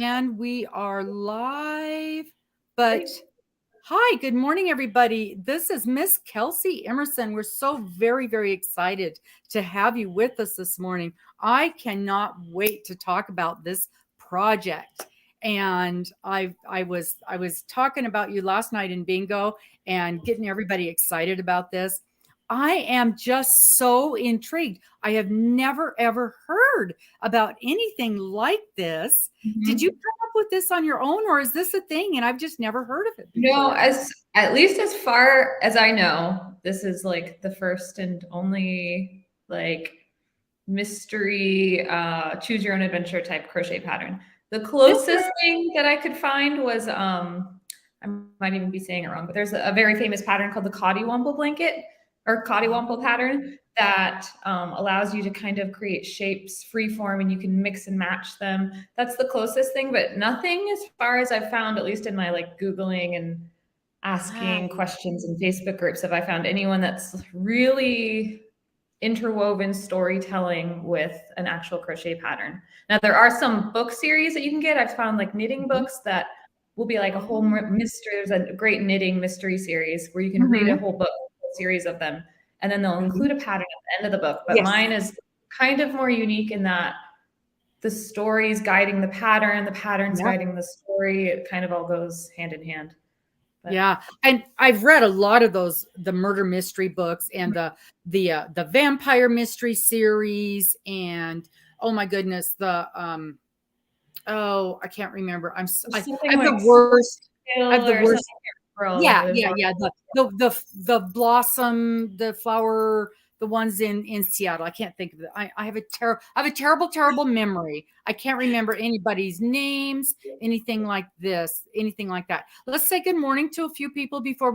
And we are live, but hi, good morning, everybody. This is Miss Kelsey Emerson. We're so very, very excited to have you with us this morning. I cannot wait to talk about this project. And I was talking about you last night in bingo and getting everybody excited about this. I am just so intrigued. I have never ever heard about anything like this. Did you Mhm. come up with this on your own, or is this a thing and I've just never heard of it No, before? as at least as far as I know, this is like the first and only like mystery choose your own adventure type crochet pattern. The Is closest there? thing that I could find was I might even be saying it wrong, but there's a very famous pattern called the Cottywomple blanket or Cottywomple pattern that allows you to kind of create shapes free form and you can mix and match them. That's the closest thing, but nothing as far as I've found, at least in my like Googling and Ah, asking questions in Facebook groups, have I found anyone that's really interwoven storytelling with an actual crochet pattern. Now, there are some book series that you can get. I've found like knitting mhm. books that will be like a whole Oh, mystery. There's a great knitting mystery series where you can read a mhm. whole book, a series of them, and then they'll Mhm. include a pattern at the end of the book. But Yes. mine is kind of more unique in that the stories guiding the pattern, the patterns Yeah. guiding the story. It kind of all goes hand in hand. But Yeah. And I've read a lot of those, the murder mystery books and the vampire mystery series, and oh my goodness, oh, I can't remember. there's something I'm the like worst. I have skill the or something. worst. Girl, Yeah, there's yeah, one. yeah. The blossom, the flower, the ones in Seattle. I can't think of it. I have a terrible memory. I can't remember anybody's names, anything like this, anything like that. Let's say good morning to a few people before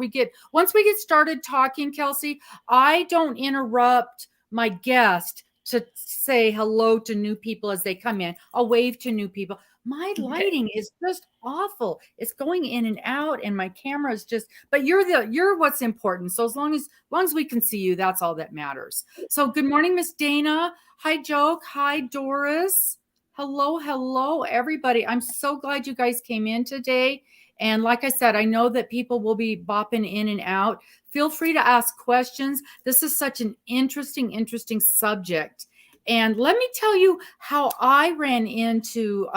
once we get started talking, Kelsey. I don't interrupt my guest to say hello to new people as they come in. I'll wave to new people. My Okay. lighting is just awful. It's going in and out, and my camera is just. But you're what's important. So as long as we can see you, that's all that matters. So good morning, Miss Dana. Hi, Joke. Hi, Doris. Hello, everybody. I'm so glad you guys came in today. And like I said, I know that people will be bopping in and out. Feel free to ask questions. This is such an interesting subject. And let me tell you how I ran into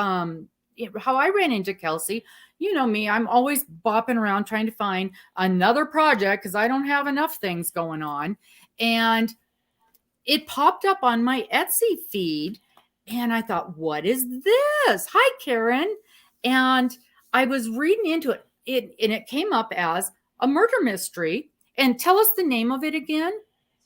Kelsey. You know me, I'm always bopping around trying to find another project because I don't have enough things going on. And it popped up on my Etsy feed. And I thought, what is this? Hi, Karen. And I was reading into and it came up as a murder mystery. And tell us the name of it again.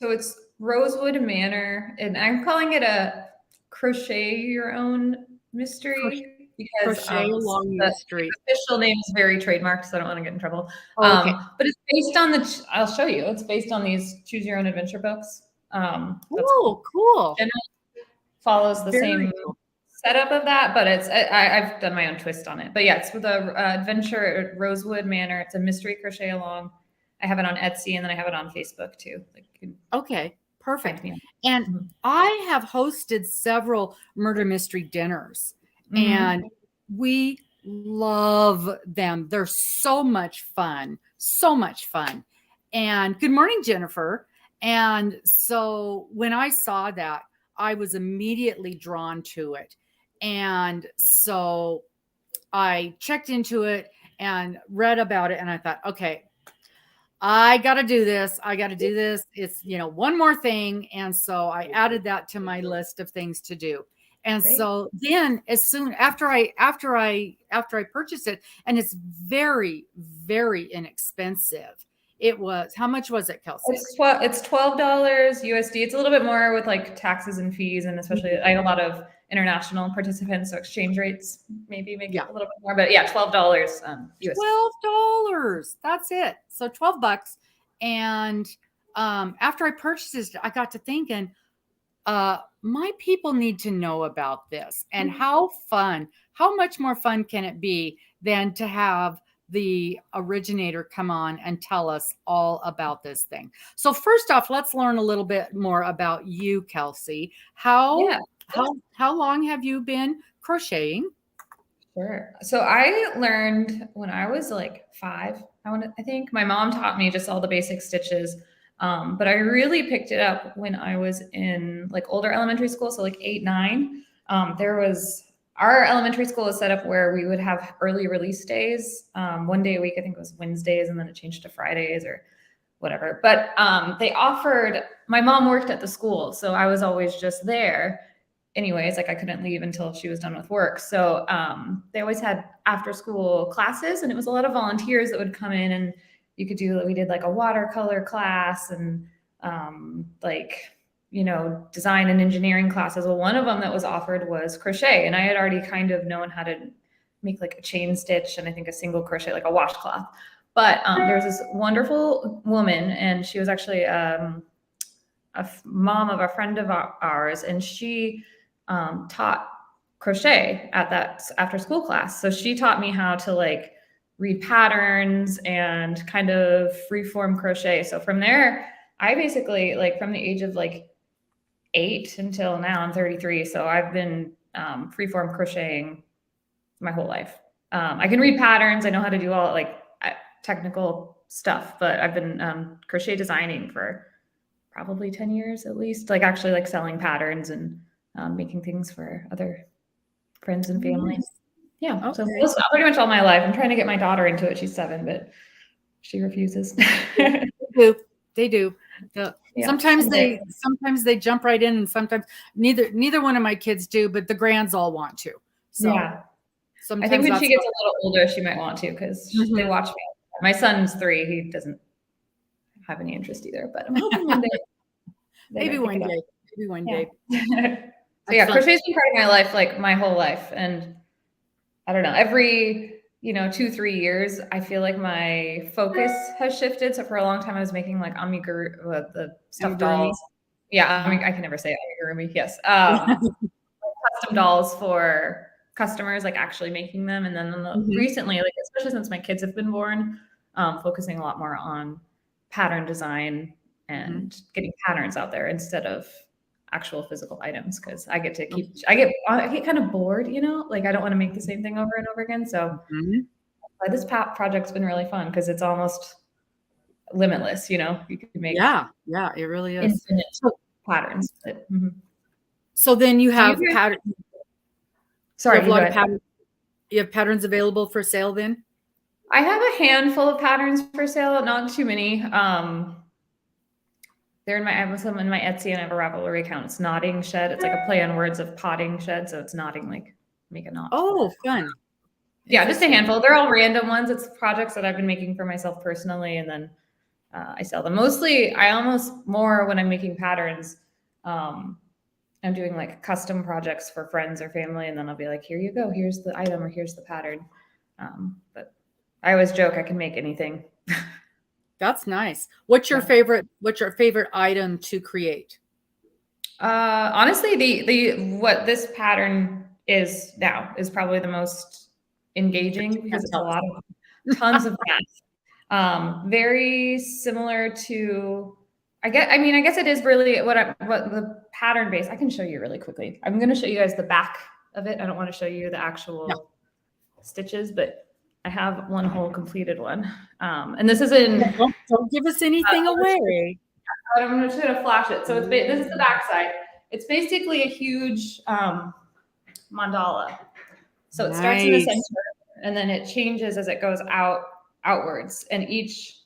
So it's Rosewood Manor, and I'm calling it a crochet your own mystery because Crochet along the mystery. official name is very trademarked, so I don't want to get in trouble. Okay. But it's based on I'll show you. It's based on these choose your own adventure books. That's Oh, cool. generally follows the Very same cool. setup of that, but I've done my own twist on it. But yeah, it's with a adventure at Rosewood Manor. It's a mystery crochet along. I have it on Etsy and then I have it on Facebook too. Like you can Okay, find perfect. me. And Mhm. I have hosted several murder mystery dinners, and Mhm. we love them. They're so much fun, so much fun. And good morning, Jennifer. And so when I saw that, I was immediately drawn to it. And so I checked into it and read about it, and I thought, okay, I got to do this. I got to do this. It's, one more thing. And so I added that to my list of things to do. And Great. so then as soon after I purchased it, and it's very, very inexpensive. It was, how much was it, Kelsey? It's $12 USD. It's a little bit more with like taxes and fees, and especially I have a lot of international participants, so exchange rates maybe make it Yeah. a little bit more. But yeah, $12 USD. $12. That's it. So $12. And after I purchased it, I got to thinking, my people need to know about this. And how much more fun can it be than to have the originator come on and tell us all about this thing? So first off, let's learn a little bit more about you, Kelsey. Yeah. How long have you been crocheting? Sure. So I learned when I was like 5, I think my mom taught me just all the basic stitches. But I really picked it up when I was in like older elementary school. So like 8, 9, there was our elementary school is set up where we would have early release days. One day a week, I think it was Wednesdays, and then it changed to Fridays or whatever. But they offered, my mom worked at the school, so I was always just there anyways. Like I couldn't leave until she was done with work. So they always had after school classes, and it was a lot of volunteers that would come in, and we did like a watercolor class and like, design and engineering classes. Well, one of them that was offered was crochet. And I had already kind of known how to make like a chain stitch and I think a single crochet, like a washcloth. But there was this wonderful woman, and she was actually a mom of a friend of ours, and she taught crochet at that after school class. So she taught me how to like read patterns and kind of freeform crochet. So from there, I basically like from the age of like 8 until now, I'm 33. So I've been freeform crocheting my whole life. I can read patterns. I know how to do all like technical stuff, but I've been crochet designing for probably 10 years at least, like actually like selling patterns and making things for other friends and family. Yeah. Okay. So that's pretty much all my life. I'm trying to get my daughter into it. She's 7, but she refuses. They do. Yeah. Sometimes they jump right in, and sometimes neither one of my kids do, but the grands all want to. So yeah. I think when she gets a little older, she might want to, because they watch me. My son's 3. He doesn't have any interest either, but I'm hoping one day. Maybe one day. So yeah, crochet's been part of my life, like my whole life. And I don't know, every, 2-3 years, I feel like my focus has shifted. So for a long time, I was making like the stuffed dolls. Yeah, I can never say amigurumi. Yes. Custom dolls for customers, like actually making them. And then recently, like especially since my kids have been born, focusing a lot more on pattern design and getting patterns out there instead of actual physical items, because I get kind of bored, like I don't want to make the same thing over and over again. So this project's been really fun because it's almost limitless, you can make it really is infinite patterns. But, so then you have patterns. Sorry, you have patterns available for sale then? I have a handful of patterns for sale, not too many. They're I have some in my Etsy, and I have a Ravelry account. It's Knotting Shed. It's like a play on words of potting shed. So it's knotting, like make a knot. Oh, fun. Yeah, just a handful. They're all random ones. It's projects that I've been making for myself personally, and then I sell them. Mostly, more when I'm making patterns, I'm doing like custom projects for friends or family, and then I'll be like, here you go. Here's the item, or here's the pattern. But I always joke I can make anything. That's nice. What's your favorite item to create? Honestly, the what this pattern is now is probably the most engaging, because it's a lot of tons of math. Very similar to, I guess it is really what the pattern base. I can show you really quickly. I'm going to show you guys the back of it. I don't want to show you the actual stitches, but I have one whole completed one. And this is in. Don't give us anything away. I'm just going to flash it. So this is the back side. It's basically a huge mandala. So it starts in the center, and then it changes as it goes outwards. And each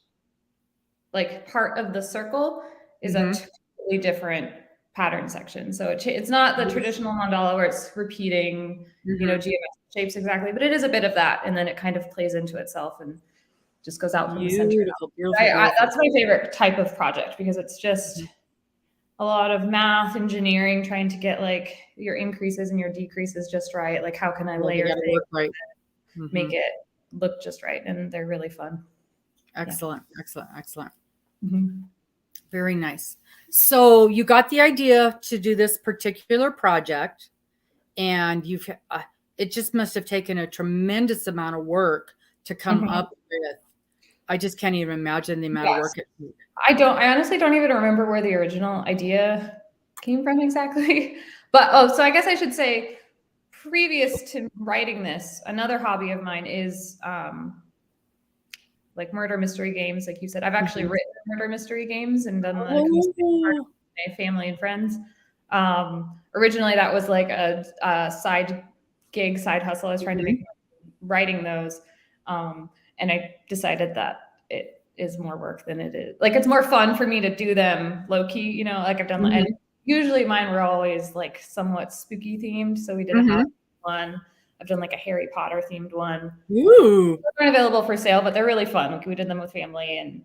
like part of the circle is a totally different pattern section. So it's not the traditional mandala where it's repeating, geometric shapes exactly, but it is a bit of that. And then it kind of plays into itself and just goes out from the center. Beautiful. That's my favorite type of project, because it's just a lot of math, engineering, trying to get like your increases and your decreases just right. Like how can I layer things, make it look just right? And they're really fun. Excellent. Very nice. So you got the idea to do this particular project, and it just must have taken a tremendous amount of work to come up with. I just can't even imagine the amount of work it took. I honestly don't even remember where the original idea came from exactly. But so I guess I should say previous to writing this, another hobby of mine is like murder mystery games. Like you said, I've actually written murder mystery games and done the with my family and friends. Originally, that was like a side gig, side hustle. I was trying to make writing those, and I decided that it is more work than it is. Like it's more fun for me to do them low key. You know, like I've done. And usually, mine were always like somewhat spooky themed. So we did a Halloween one. I've done like a Harry Potter themed one. Ooh. They're not available for sale, but they're really fun. We did them with family, and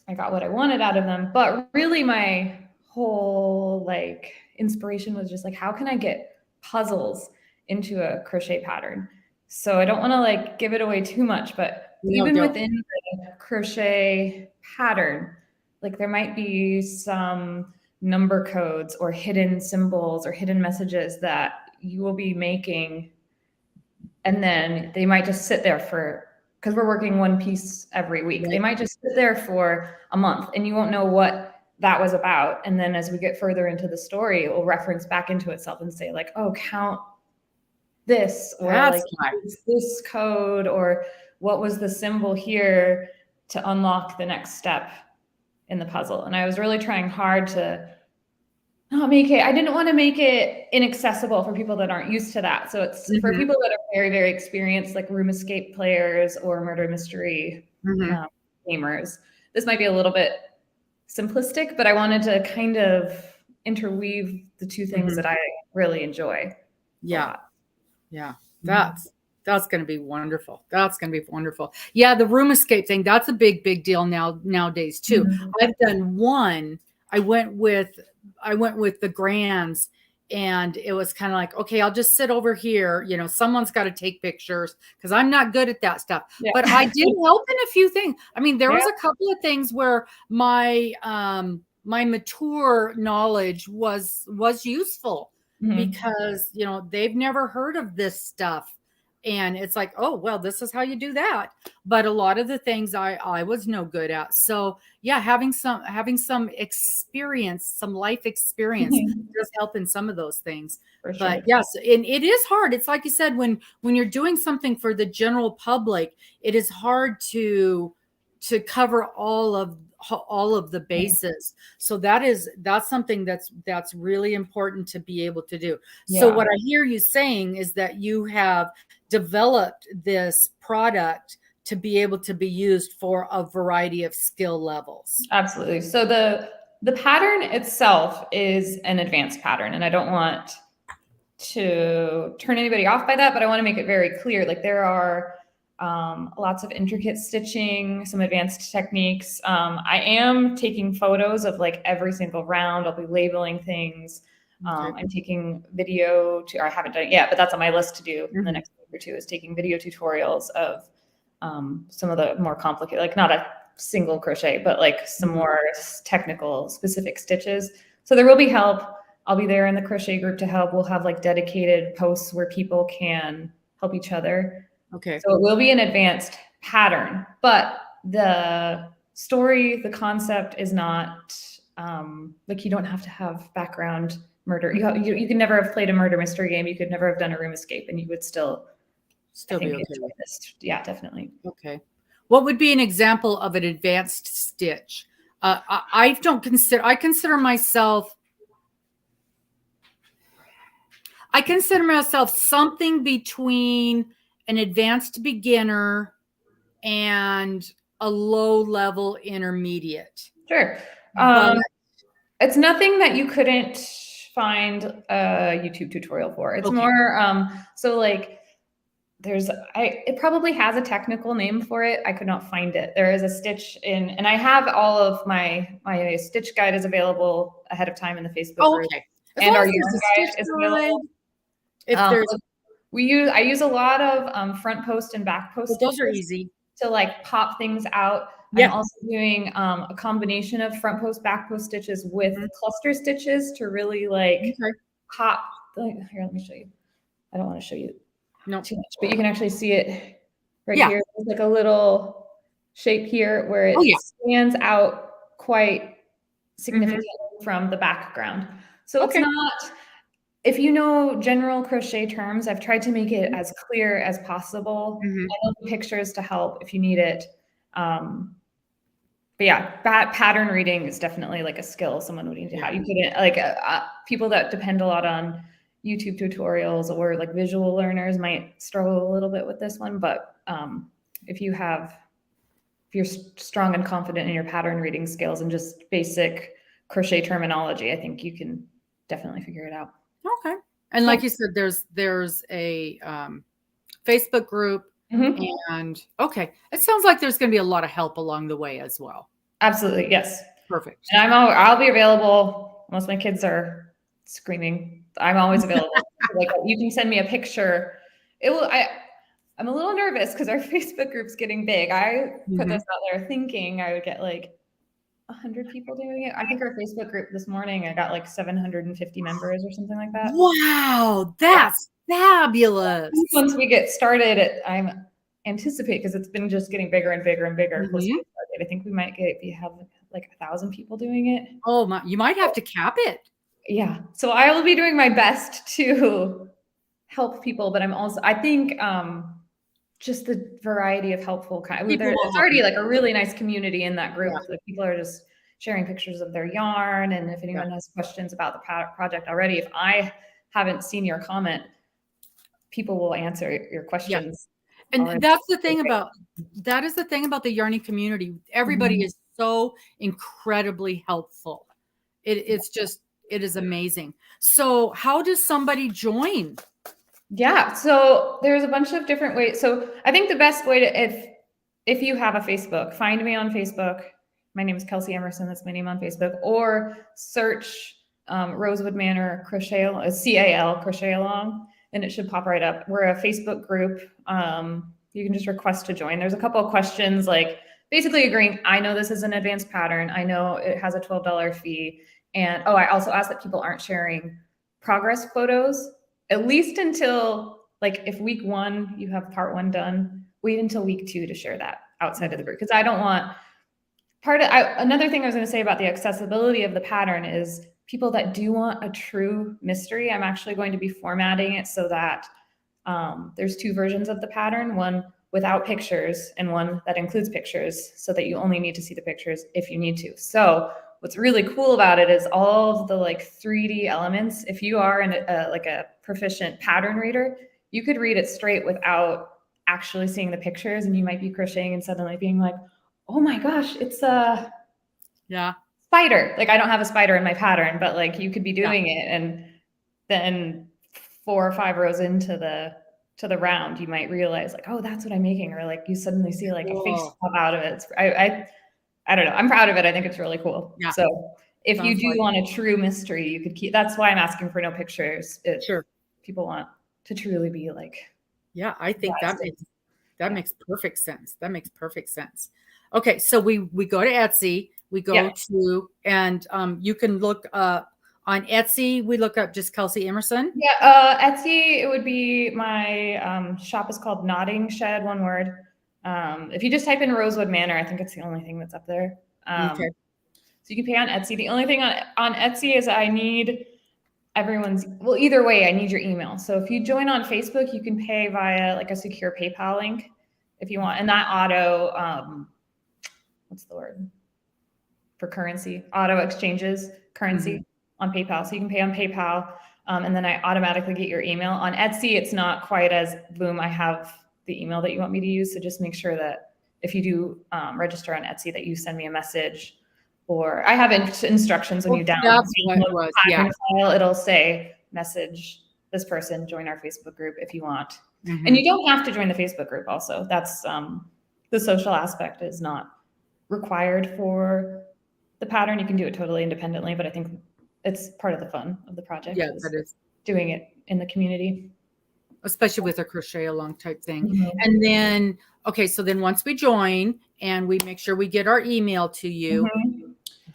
I got what I wanted out of them. But really, my whole like inspiration was just like, how can I get puzzles into a crochet pattern? So I don't want to like give it away too much, but even within the crochet pattern, like there might be some number codes or hidden symbols or hidden messages that you will be making, and then they might just sit there for, because we're working one piece every week, they might just sit there for a month and you won't know what that was about. And then as we get further into the story, it will reference back into itself and say like, oh, count this, or like this code, or what was the symbol here to unlock the next step in the puzzle. And I was really trying hard to not make it, I didn't want to make it inaccessible for people that aren't used to that. So it's for people that are very, very experienced, like room escape players or murder mystery gamers. This might be a little bit simplistic, but I wanted to kind of interweave the two things that I really enjoy. Yeah. That's going to be wonderful. That's going to be wonderful. Yeah. The room escape thing, that's a big deal nowadays too. I've done one. I went with the Grands, and it was kind of like, okay, I'll just sit over here. You know, someone's got to take pictures because I'm not good at that stuff. But I did help in a few things. I mean, there was a couple of things where my mature knowledge was useful because, you know, they've never heard of this stuff. And it's like, oh, well, this is how you do that. But a lot of the things I was no good at. So yeah, having some experience, some life experience does help in some of those things. But yes, and it is hard. It's like you said, when you're doing something for the general public, it is hard to cover all of the bases. So that's something that's really important to be able to do. So what I hear you saying is that you have developed this product to be able to be used for a variety of skill levels. Absolutely. So the pattern itself is an advanced pattern, and I don't want to turn anybody off by that, but I want to make it very clear. Like there are lots of intricate stitching, some advanced techniques. I am taking photos of like every single round. I'll be labeling things. I'm taking video or I haven't done it yet, but that's on my list to do in the next week or two, is taking video tutorials of some of the more complicated, like not a single crochet, but like some more technical specific stitches. So there will be help. I'll be there in the crochet group to help. We'll have like dedicated posts where people can help each other. Okay. So it will be an advanced pattern, but the story, the concept is not like you don't have to have background murder. You could never have played a murder mystery game. You could never have done a room escape, and you would still be okay with this. Yeah, definitely. Okay. What would be an example of an advanced stitch? I consider myself something between an advanced beginner and a low level intermediate. Sure. It's nothing that you couldn't find a YouTube tutorial for. It's more, so like it probably has a technical name for it. I could not find it. There is a stitch and I have all of my stitch guide is available ahead of time in the Facebook group. And our yarn guide is available. I use a lot of front post and back post. Those are easy to like pop things out. I'm also doing a combination of front post, back post stitches with cluster stitches to really like pop. Here, let me show you. I don't want to show you too much, but you can actually see it right here. There's like a little shape here where it stands out quite significantly from the background. So it's not, if you know general crochet terms, I've tried to make it as clear as possible. Mhm. I know the pictures to help if you need it. But yeah, pattern reading is definitely like a skill someone would need to have. You couldn't like people that depend a lot on YouTube tutorials or like visual learners might struggle a little bit with this one. But if you're strong and confident in your pattern reading skills and just basic crochet terminology, I think you can definitely figure it out. Okay. And like you said, there's a Facebook group. Mm-hmm. And okay, it sounds like there's going to be a lot of help along the way as well. Absolutely, yes. Perfect. And I'll be available once my kids are screaming. I'm always available. Like you can send me a picture. I'm a little nervous because our Facebook group's getting big. I put this out there thinking I would get like 100 people doing it. I think our Facebook group this morning, I got like 750 members or something like that. Wow, that's fabulous. Once we get started, I'm anticipate because it's been just getting bigger and bigger and bigger. I think we might have like 1,000 people doing it. Oh my, you might have to cap it. Yeah. So I will be doing my best to help people, but I think just the variety of helpful it's already like a really nice community in that group. Yeah. People are just sharing pictures of their yarn. And if anyone has questions about the project already, if I haven't seen your comment, people will answer your questions. Yeah. And that's the thing about the yarning community. Everybody is so incredibly helpful. It is amazing. So how does somebody join? Yeah, so there's a bunch of different ways. So I think the best way to, if you have a Facebook, find me on Facebook. My name is Kelsey Emerson. That's my name on Facebook. Or search Rosewood Manor Crochet, CAL, Crochet Along, and it should pop right up. We're a Facebook group. You can just request to join. There's a couple of questions like basically agreeing, I know this is an advanced pattern. I know it has a $12 fee. And I also ask that people aren't sharing progress photos, at least until like if week 1, you have part 1 done, wait until week 2 to share that outside of the group. Because I don't want another thing I was going to say about the accessibility of the pattern is people that do want a true mystery, I'm actually going to be formatting it so that there's 2 versions of the pattern, one without pictures and one that includes pictures so that you only need to see the pictures if you need to. So what's really cool about it is all of the like 3D elements. If you are like a proficient pattern reader, you could read it straight without actually seeing the pictures, and you might be crocheting and suddenly being like, oh my gosh, it's a spider. Like I don't have a spider in my pattern, but like you could be doing it, and then 4 or 5 rows into the round, you might realize like, oh, that's what I'm making, or like you suddenly see like a face pop out of it. I don't know. I'm proud of it. I think it's really cool. Yeah. So if you do want a true mystery, you could keep. That's why I'm asking for no pictures. If people want to truly be like, yeah, I think that makes perfect sense. That makes perfect sense. Okay, so we go to Etsy. We go to, and you can look up on Etsy. We look up just Kelsey Emerson. Yeah, Etsy. It would be my shop is called Nodding Shed, one word. If you just type in Rosewood Manor, I think it's the only thing that's up there. Okay. So you can pay on Etsy. The only thing on Etsy is I need either way, I need your email. So if you join on Facebook, you can pay via like a secure PayPal link if you want. And that what's the word for currency? Auto exchanges currency on PayPal. So you can pay on PayPal. And then I automatically get your email. On Etsy, it's not quite as boom, I have the email that you want me to use. So just make sure that if you do register on Etsy that you send me a message, or I have instructions when you download the pattern file. It'll say message this person, join our Facebook group if you want. And you don't have to join the Facebook group also. That's the social aspect is not required for the pattern. You can do it totally independently, but I think it's part of the fun of the project. Yeah, that is doing it in the community. Especially with a crochet along type thing. And then, okay, so then once we join and we make sure we get our email to you,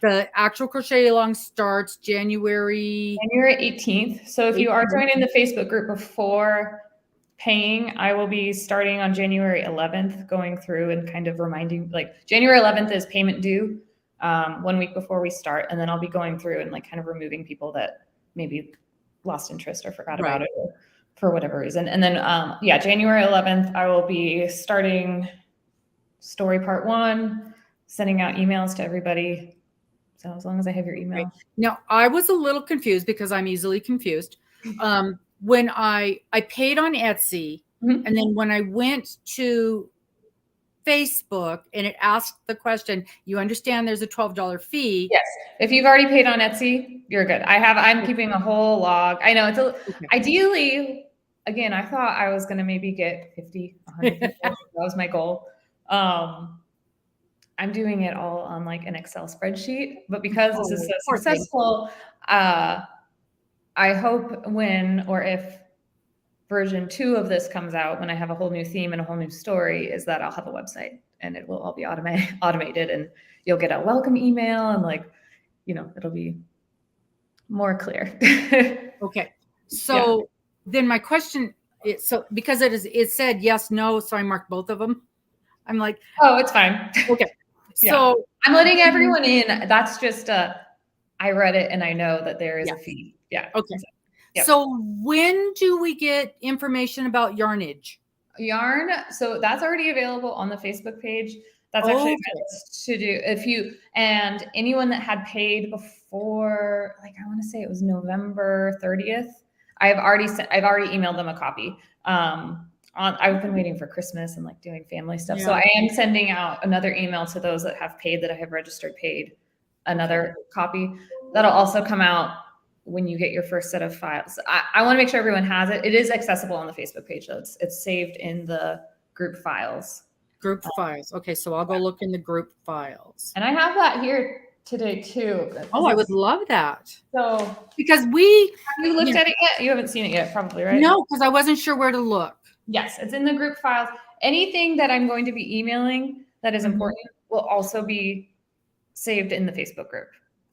the actual crochet along starts January 18th. So if you are joining the Facebook group before paying, I will be starting on January 11th, going through and kind of reminding, like January 11th is payment due 1 week before we start. And then I'll be going through and like kind of removing people that maybe lost interest or forgot about it for whatever reason. And then, January 11th, I will be starting story part 1, sending out emails to everybody. So as long as I have your email. Right. Now, I was a little confused because I'm easily confused. When I paid on Etsy, and then when I went to Facebook and it asked the question, you understand there's a $12 fee. Yes. If you've already paid on Etsy, you're good. I'm keeping a whole log. I know ideally, again, I thought I was going to maybe get 50, 100 people. That was my goal. I'm doing it all on like an Excel spreadsheet, but because this is so successful, I hope when or if version 2 of this comes out, when I have a whole new theme and a whole new story, is that I'll have a website and it will all be automated, and you'll get a welcome email, and it'll be more clear. Okay. So then my question is, because it said yes, no, so I marked both of them. I'm like, oh, it's fine. Okay. Yeah. So I'm letting everyone in. That's just I read it and I know that there is a fee. Yeah. Okay. So when do we get information about yarnage? Yarn. So that's already available on the Facebook page. That's actually to do and anyone that had paid before, like I want to say it was November 30th. I've already emailed them a copy. I've been waiting for Christmas and like doing family stuff. Yeah. So I am sending out another email to those that have paid, that I have registered paid, another copy that'll also come out when you get your first set of files. I want to make sure everyone has it. It is accessible on the Facebook page, though. It's saved in the group files. Group files. Okay, so I'll go look in the group files. And I have that here today too. Oh, I would love that. So because have you looked at it yet? You haven't seen it yet, probably, right? No, because I wasn't sure where to look. Yes, it's in the group files. Anything that I'm going to be emailing that is important will also be saved in the Facebook group.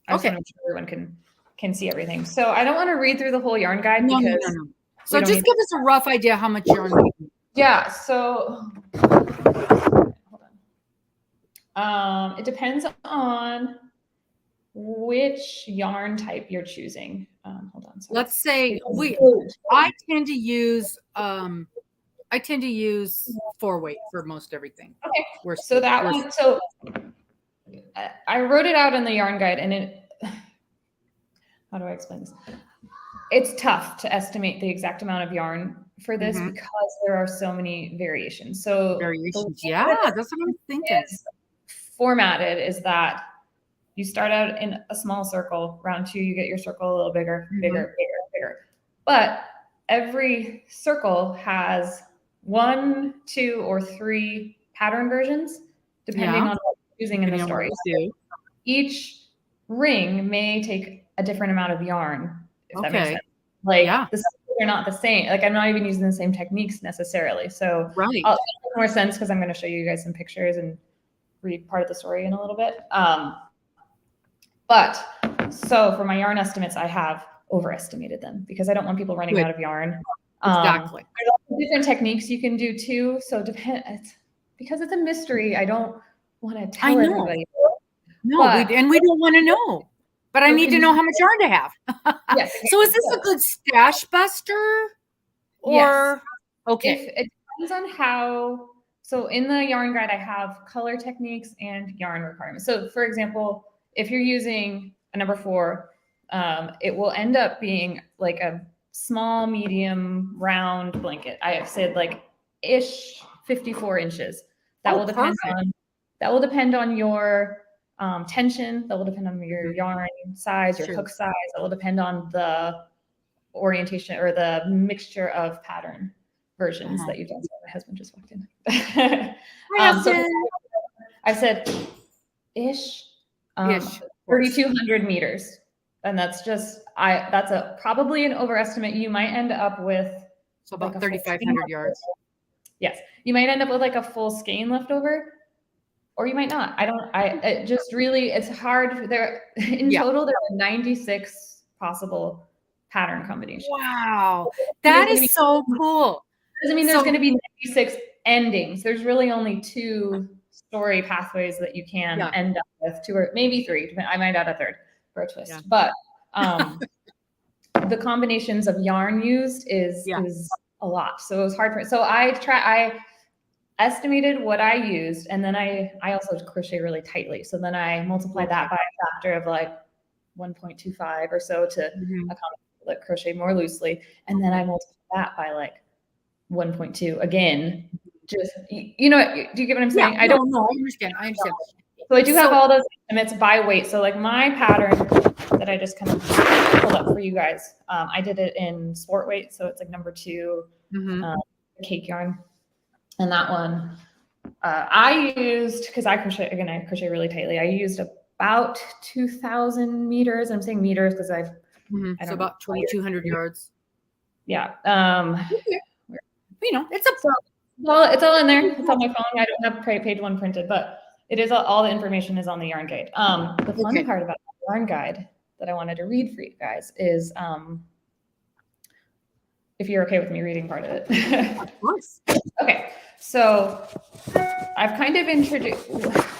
I just want to make sure everyone can see everything. So I don't want to read through the whole yarn guide because no. So just give us a rough idea how much yarn we need. Yeah, so hold on. It depends on which yarn type you're choosing. Hold on. So let's say I tend to use 4-weight for most everything. Okay. So that one. So I wrote it out in the yarn guide, and how do I explain this? It's tough to estimate the exact amount of yarn for this because there are so many variations. So variations, that's what I'm thinking. Formatted is that you start out in a small circle. Round 2, you get your circle a little bigger, bigger. But every circle has 1, 2, or 3 pattern versions, depending on what you're using in the story. Each ring may take a different amount of yarn, if that makes sense. Like the circles are not the same. Like I'm not even using the same techniques necessarily. So it'll make more sense because I'm going to show you guys some pictures and read part of the story in a little bit. But so for my yarn estimates, I have overestimated them because I don't want people running out of yarn. Exactly. There's different techniques you can do too. So because it's a mystery, I don't want to tell everybody. No, and we don't want to know. But I need to know how much yarn to have. Yes. So is this a good stash buster? Or yes. Okay. It depends on how. So in the yarn guide, I have color techniques and yarn requirements. So for example, if you're using a number 4, it will end up being like a small, medium, round blanket. I have said like ish 54 inches. That will depend on your tension. That will depend on your yarn size, your hook size. That will depend on the orientation or the mixture of pattern versions that you've done. So my husband just walked in. So I said ish 3,200 meters. And that's just, that's probably an overestimate. You might end up with about like 3,500 yards. Yes. You might end up with like a full skein left over, or you might not. It just really, it's hard. Total, there are 96 possible pattern combinations. Wow. That is so cool. Doesn't mean there's going to be 96 endings. There's really only 2 story pathways that you can end up with, 2 or maybe 3. I might add a third for a twist, but the combinations of yarn used is a lot. So it was hard for me. So I estimated what I used, and then I also crochet really tightly. So then I multiplied that by a factor of like 1.25 or so to like crochet more loosely, and then I multiplied that by like 1.2 again. Just do you get what I'm saying? I don't know. I understand. So I do have all those estimates by weight. So like my pattern that I just kind of pulled up for you guys, I did it in sport weight, so it's like number 2 cake yarn, and that one I used, because I crochet really tightly. I used about 2,000 meters. I'm saying meters because I don't so about 2,200 yards. Yeah. It's all in there. It's on my phone. I don't have page 1 printed, but it is all the information is on the yarn guide. The fun part about the yarn guide that I wanted to read for you guys is, if you're okay with me reading part of it. Of course. Okay. So I've kind of introduced,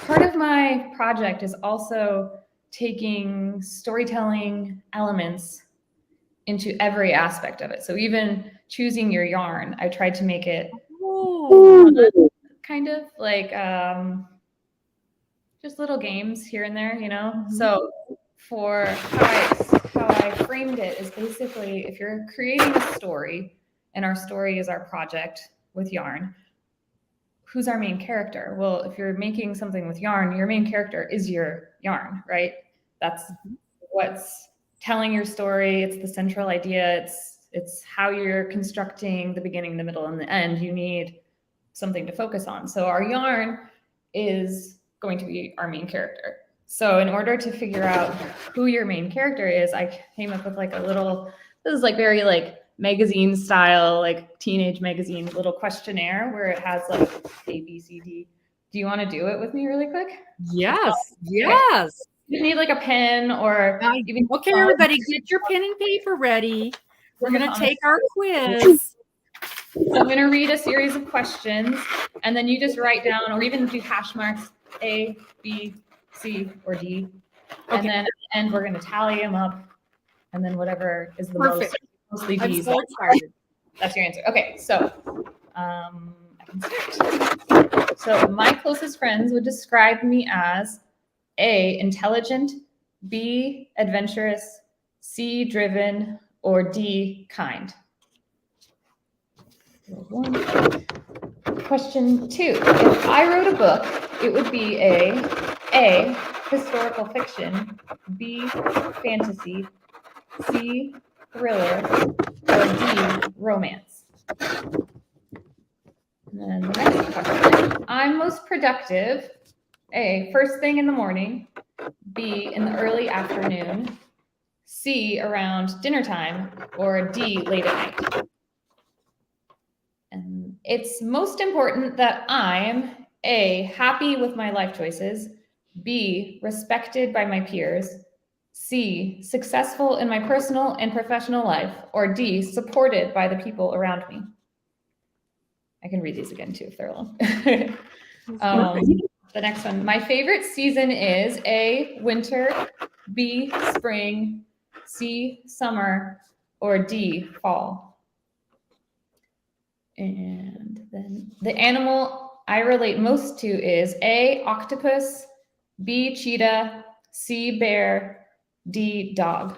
part of my project is also taking storytelling elements into every aspect of it. So even choosing your yarn, I tried to make it kind of like just little games here and there, So for how I framed it is basically, if you're creating a story, and our story is our project with yarn, who's our main character? Well, if you're making something with yarn, your main character is your yarn, right? That's what's telling your story. It's the central idea. It's how you're constructing the beginning, the middle, and the end. You need something to focus on. So our yarn is going to be our main character. So in order to figure out who your main character is, I came up with like a little, this is like very like magazine style, like teenage magazine little questionnaire where it has like A, B, C, D. Do you want to do it with me really quick? Yes. You need like a pen or even. Okay, everybody, get your pen and paper ready. We're going to take our quiz. So I'm going to read a series of questions, and then you just write down, or even do hash marks A, B, C, or D. And then at the end, we're going to tally them up, and then whatever is the mostly D's. I'm so excited. That's your answer. Okay, so I can start. So my closest friends would describe me as A, intelligent, B, adventurous, C, driven, or D, kind. Question 2. If I wrote a book, it would be A, historical fiction, B, fantasy, C, thriller, or D, romance. And then the next question. I'm most productive, A, first thing in the morning, B, in the early afternoon, C, around dinner time, or D, late at night. And it's most important that I'm A, happy with my life choices, B, respected by my peers, C, successful in my personal and professional life, or D, supported by the people around me. I can read these again too if they're long. The next one. My favorite season is A, winter, B, spring, C, summer, or D, fall. And then the animal I relate most to is A, octopus, B, cheetah, C, bear, D, dog.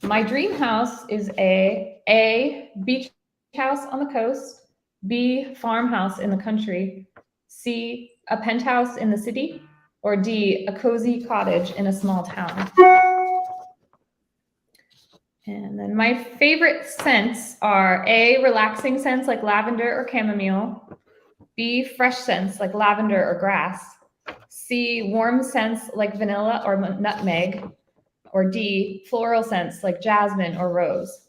My dream house is A, beach house on the coast, B, farmhouse in the country, C, a penthouse in the city, or D, a cozy cottage in a small town. And then my favorite scents are A, relaxing scents like lavender or chamomile, B, fresh scents like lavender or grass, C, warm scents like vanilla or nutmeg, or D, floral scents like jasmine or rose.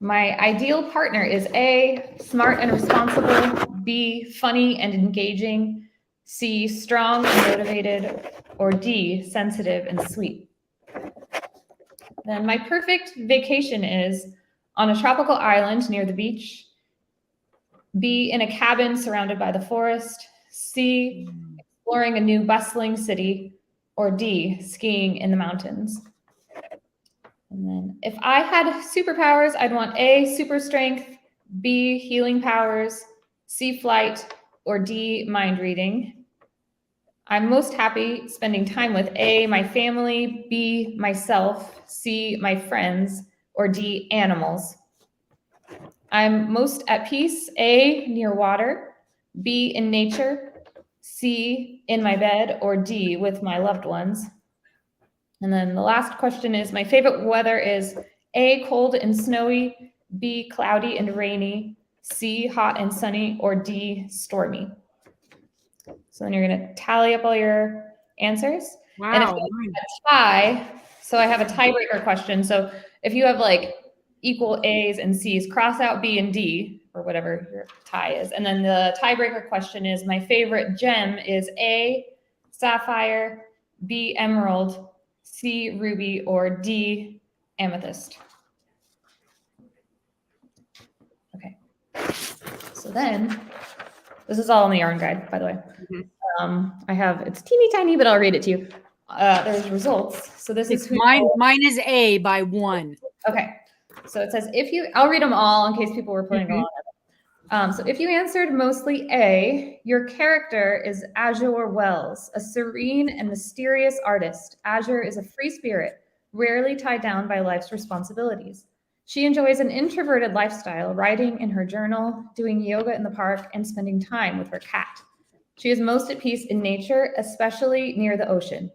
My ideal partner is A, smart and responsible, B, funny and engaging, C, strong and motivated, or D, sensitive and sweet. Then my perfect vacation is on a tropical island near the beach, B, in a cabin surrounded by the forest, C, exploring a new bustling city, or D, skiing in the mountains. And then if I had superpowers, I'd want A, super strength, B, healing powers, C, flight, or D, mind reading. I'm most happy spending time with A, my family, B, myself, C, my friends, or D, animals. I'm most at peace, A, near water, B, in nature, C, in my bed, or D, with my loved ones. And then the last question is, my favorite weather is A, cold and snowy, B, cloudy and rainy, C, hot and sunny, or D, stormy. So then you're going to tally up all your answers. Wow. And if you have a tie, so I have a tiebreaker question. So if you have like equal A's and C's, cross out B and D, or whatever your tie is. And then the tiebreaker question is, my favorite gem is A, sapphire, B, emerald, C, ruby, or D, amethyst. Okay. So then, this is all in the yarn guide, by the way. It's teeny tiny, but I'll read it to you. There's results. So this is mine is A by 1. Okay. So it says, I'll read them all in case people were playing along. So if you answered mostly A, your character is Azure Wells, a serene and mysterious artist. Azure is a free spirit, rarely tied down by life's responsibilities. She enjoys an introverted lifestyle, writing in her journal, doing yoga in the park, and spending time with her cat. She is most at peace in nature, especially near the ocean.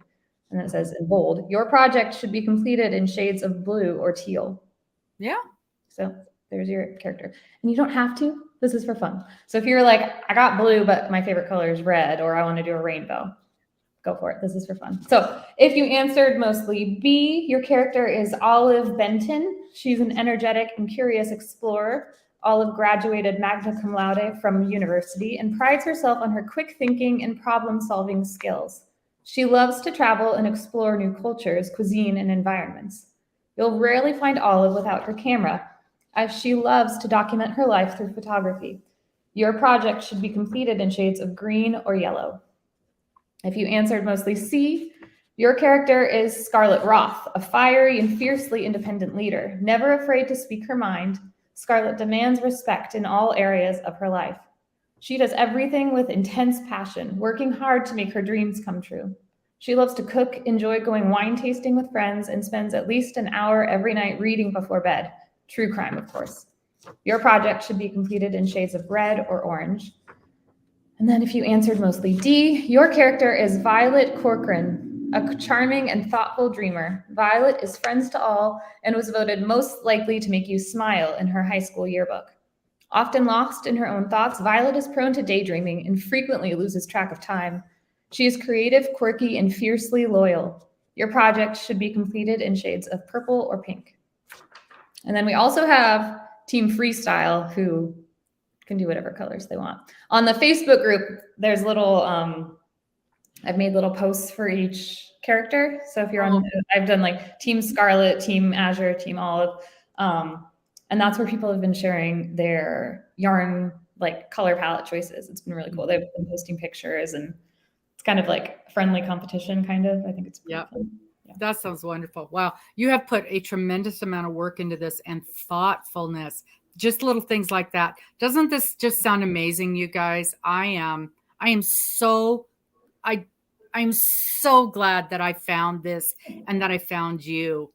And then it says in bold, your project should be completed in shades of blue or teal. Yeah. So there's your character. And you don't have to. This is for fun. So if you're like, I got blue, but my favorite color is red, or I want to do a rainbow, go for it. This is for fun. So if you answered mostly B, your character is Olive Benton. She's an energetic and curious explorer. Olive graduated magna cum laude from university and prides herself on her quick thinking and problem-solving skills. She loves to travel and explore new cultures, cuisine, and environments. You'll rarely find Olive without her camera, as she loves to document her life through photography. Your project should be completed in shades of green or yellow. If you answered mostly C, your character is Scarlett Roth, a fiery and fiercely independent leader. Never afraid to speak her mind, Scarlett demands respect in all areas of her life. She does everything with intense passion, working hard to make her dreams come true. She loves to cook, enjoy going wine tasting with friends, and spends at least an hour every night reading before bed. True crime, of course. Your project should be completed in shades of red or orange. And then if you answered mostly D, your character is Violet Corcoran, a charming and thoughtful dreamer. Violet is friends to all and was voted most likely to make you smile in her high school yearbook. Often lost in her own thoughts, Violet is prone to daydreaming and frequently loses track of time. She is creative, quirky, and fiercely loyal. Your project should be completed in shades of purple or pink. And then we also have Team Freestyle, who can do whatever colors they want. On the Facebook group, there's little, I've made little posts for each character. So if you're on, I've done like Team Scarlet, Team Azure, Team Olive. And that's where people have been sharing their yarn, like color palette choices. It's been really cool. They've been posting pictures and it's kind of like a friendly competition, kind of. I think it's pretty fun. Yeah. That sounds wonderful. Wow. You have put a tremendous amount of work into this and thoughtfulness, just little things like that. Doesn't this just sound amazing, you guys? I am so glad that I found this and that I found you.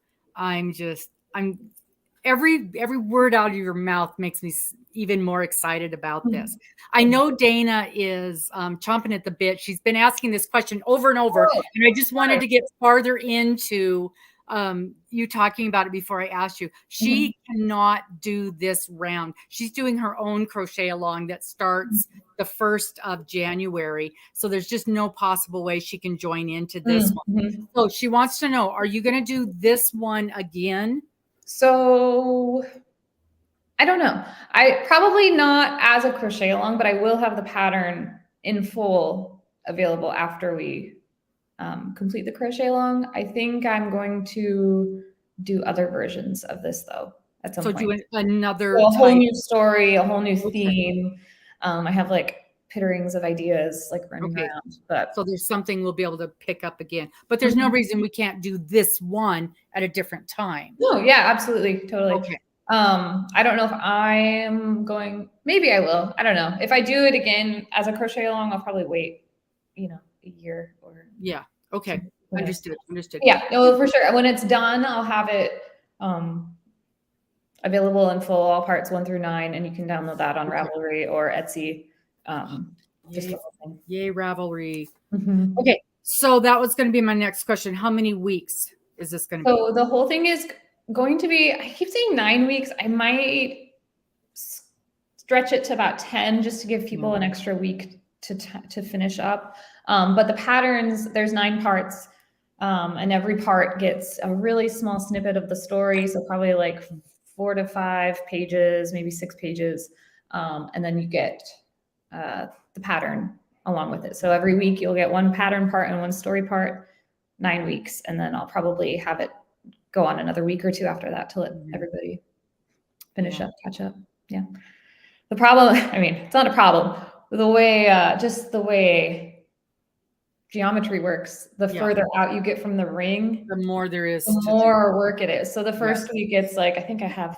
Every word out of your mouth makes me even more excited about this. I know Dana is chomping at the bit. She's been asking this question over and over, and I just wanted to get farther into you talking about it before I asked you. She cannot do this round. She's doing her own crochet along that starts the 1st of January. So there's just no possible way she can join into this one. So she wants to know, are you going to do this one again? So I don't know. I probably not as a crochet along, but I will have the pattern in full available after we complete the crochet along. I think I'm going to do other versions of this though at some point. So do another a whole new story, a whole new theme. I have like pitterings of ideas like running around. But so there's something we'll be able to pick up again. But there's no reason we can't do this one at a different time. No, yeah, absolutely. Totally. Okay. I don't know if I'm going, maybe I will. I don't know. If I do it again as a crochet along, I'll probably wait, a year or. Yeah. Okay. Understood. Yeah, no, for sure. When it's done, I'll have it available in full, all parts 1 through 9, and you can download that on Ravelry or Etsy. Yay, Ravelry. Mm-hmm. Okay, so that was going to be my next question. How many weeks is this going to be? So the whole thing is going to be, I keep saying 9 weeks. I might stretch it to about 10 just to give people an extra week to finish up. But the patterns, there's 9 parts. And every part gets a really small snippet of the story. So probably like 4 to 5 pages, maybe 6 pages. And then you get the pattern along with it. So every week you'll get 1 pattern part and 1 story part, 9 weeks. And then I'll probably have it go on another week or 2 after that to let everybody finish up, catch up. Yeah. The problem, I mean, it's not a problem. The way geometry works, the further out you get from the ring, the more there is, the more work it is. So the first week it's like, I think I have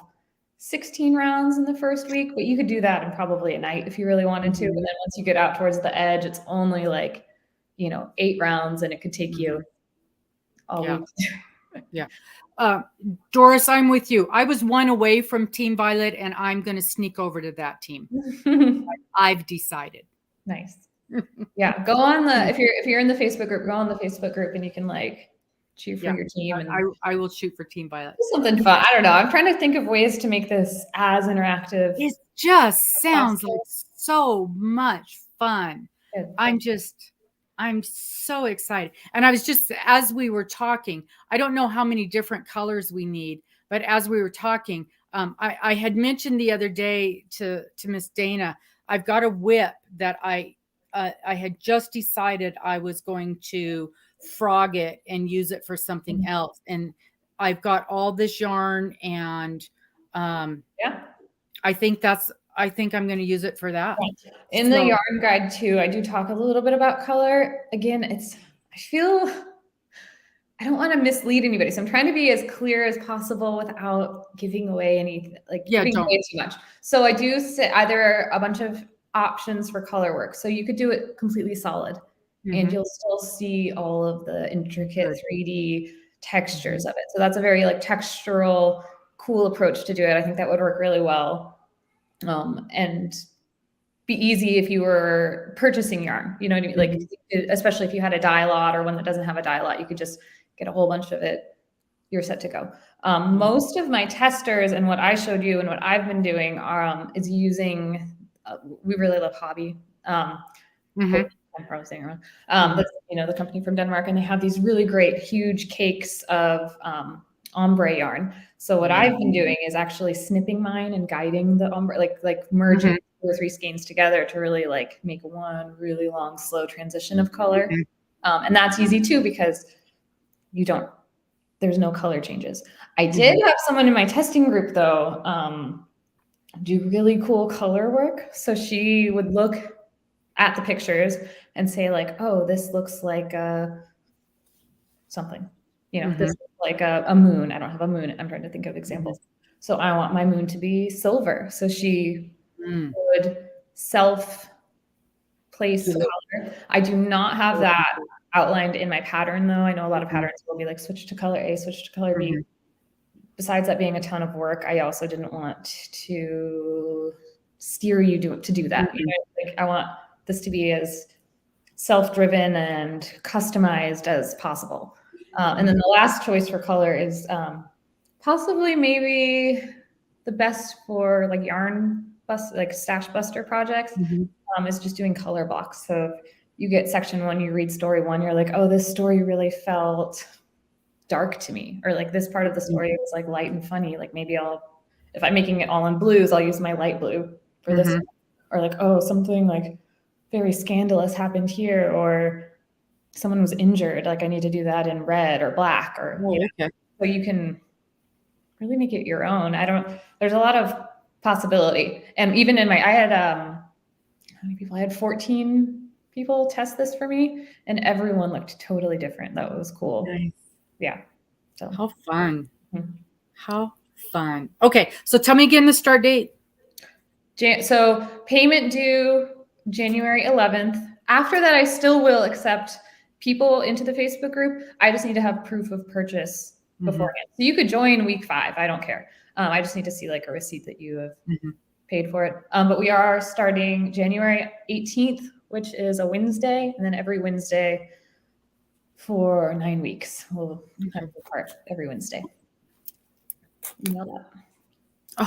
16 rounds in the first week, but you could do that in probably a night if you really wanted to. And then once you get out towards the edge, it's only like, 8 rounds, and it could take you all week. Yeah. Doris, I'm with you. I was 1 away from Team Violet, and I'm going to sneak over to that team. I've decided. Nice. Yeah, go on if you're in the Facebook group, go on the Facebook group, and you can cheer for your team. And I will shoot for Team Violet. Something fun. I don't know. I'm trying to think of ways to make this as interactive. It just sounds like so much fun. Good. I'm so excited. And I was just, as we were talking, I don't know how many different colors we need, but as we were talking, I had mentioned the other day to Miss Dana, I've got a whip that I had just decided I was going to frog it and use it for something else. And I've got all this yarn, and I think I'm going to use it for that. In the yarn guide too, I do talk a little bit about color. Again, I don't want to mislead anybody. So I'm trying to be as clear as possible without giving away anything, giving away too much. So I do say either a bunch of options for color work. So you could do it completely solid, and you'll still see all of the intricate 3D textures of it. So that's a very textural, cool approach to do it. I think that would work really well. And be easy if you were purchasing yarn, you know what I mean? Especially if you had a dye lot or one that doesn't have a dye lot, you could just get a whole bunch of it. You're set to go. Most of my testers and what I showed you and what I've been doing is using, we really love Hobby. I'm probably saying it wrong. That's, the company from Denmark, and they have these really great, huge cakes of ombre yarn. So what I've been doing is actually snipping mine and guiding the ombre, merging 2 or 3 skeins together to really make one really long, slow transition of color. And that's easy too, because there's no color changes. I did have someone in my testing group though, do really cool color work. So she would look at the pictures and say oh, this looks like something. This is like a moon. I don't have a moon. I'm trying to think of examples. So I want my moon to be silver. So she would self-place color. I do not have that outlined in my pattern, though. I know a lot of patterns will be switch to color A, switch to color B. Besides that being a ton of work, I also didn't want to steer you to do that. I want this to be as self-driven and customized as possible. And then the last choice for color is possibly maybe the best for yarn stash buster projects is just doing color blocks. So you get section 1, you read story 1, you're like, oh, this story really felt dark to me, or this part of the story was light and funny. Maybe if I'm making it all in blues, I'll use my light blue for this one. Or oh, something very scandalous happened here, or someone was injured, I need to do that in red or black, or so you can really make it your own. There's a lot of possibility. And even I had how many people? I had 14 people test this for me, and everyone looked totally different. That was cool. Nice. Yeah. So How fun. Mhm. How fun. Okay. So tell me again the start date. So payment due January 11th. After that, I still will accept people into the Facebook group. I just need to have proof of purchase beforehand. So you could join week 5. I don't care. I just need to see like a receipt that you have paid for it. But we are starting January 18th, which is a Wednesday, and then every Wednesday for 9 weeks. We'll have the part every Wednesday. You know that.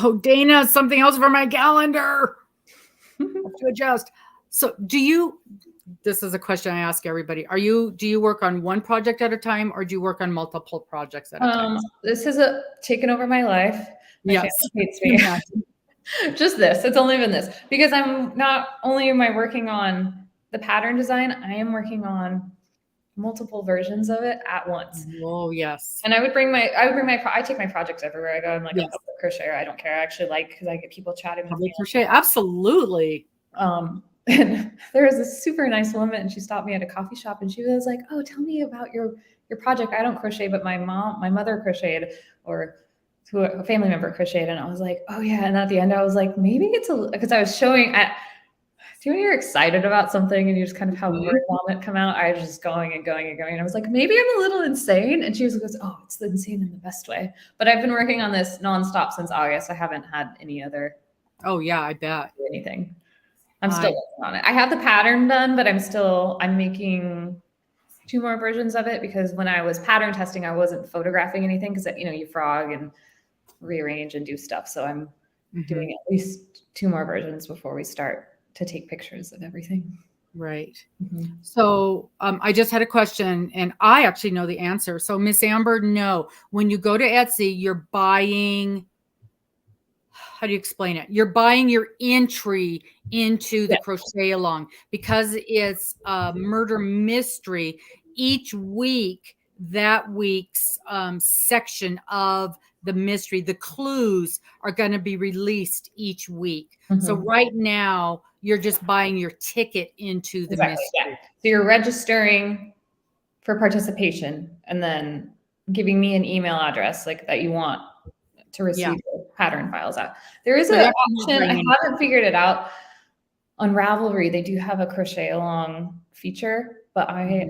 Oh, Dana, something else for my calendar. I have to adjust. So this is a question I ask everybody. Do you work on one project at a time, or do you work on multiple projects at a time? This is taken over my life. My Yes. family hates me. Just this. It's only been this. Because I'm not only am I working on the pattern design, I am working on multiple versions of it at once. Oh, yes. And I take my projects everywhere I go. I'm like a public crocheter. I don't care. I actually like, because I get people chatting with me. Crochet. Absolutely. And there was a super nice woman, and she stopped me at a coffee shop, and she was like, "Oh, tell me about your project. I don't crochet, but my mother crocheted, or a family member crocheted." And I was like, "Oh yeah." And at the end, I was like, maybe it's because I was showing at. See, when you're excited about something and you just kind of have word vomit come out, I was just going and going and going. And I was like, maybe I'm a little insane. And she goes, "Oh, it's insane in the best way." But I've been working on this nonstop since August. I haven't had any other. Oh yeah, I bet. Anything. I'm still working on it. I have the pattern done, but I'm making 2 more versions of it, because when I was pattern testing, I wasn't photographing anything, because you frog and rearrange and do stuff. So I'm doing at least 2 more versions before we start to take pictures of everything. Right. So I just had a question, and I actually know the answer. So Miss Amber, no, when you go to Etsy, you're buying, how do you explain it? You're buying your entry into the crochet along, because it's a murder mystery. Each week, that week's section of the mystery, the clues are going to be released each week. So right now, you're just buying your ticket into the mystery. Yeah. So you're registering for participation, and then giving me an email address like that you want to receive the pattern files out. There is an option. I haven't figured it out. On Ravelry, they do have a crochet along feature, but I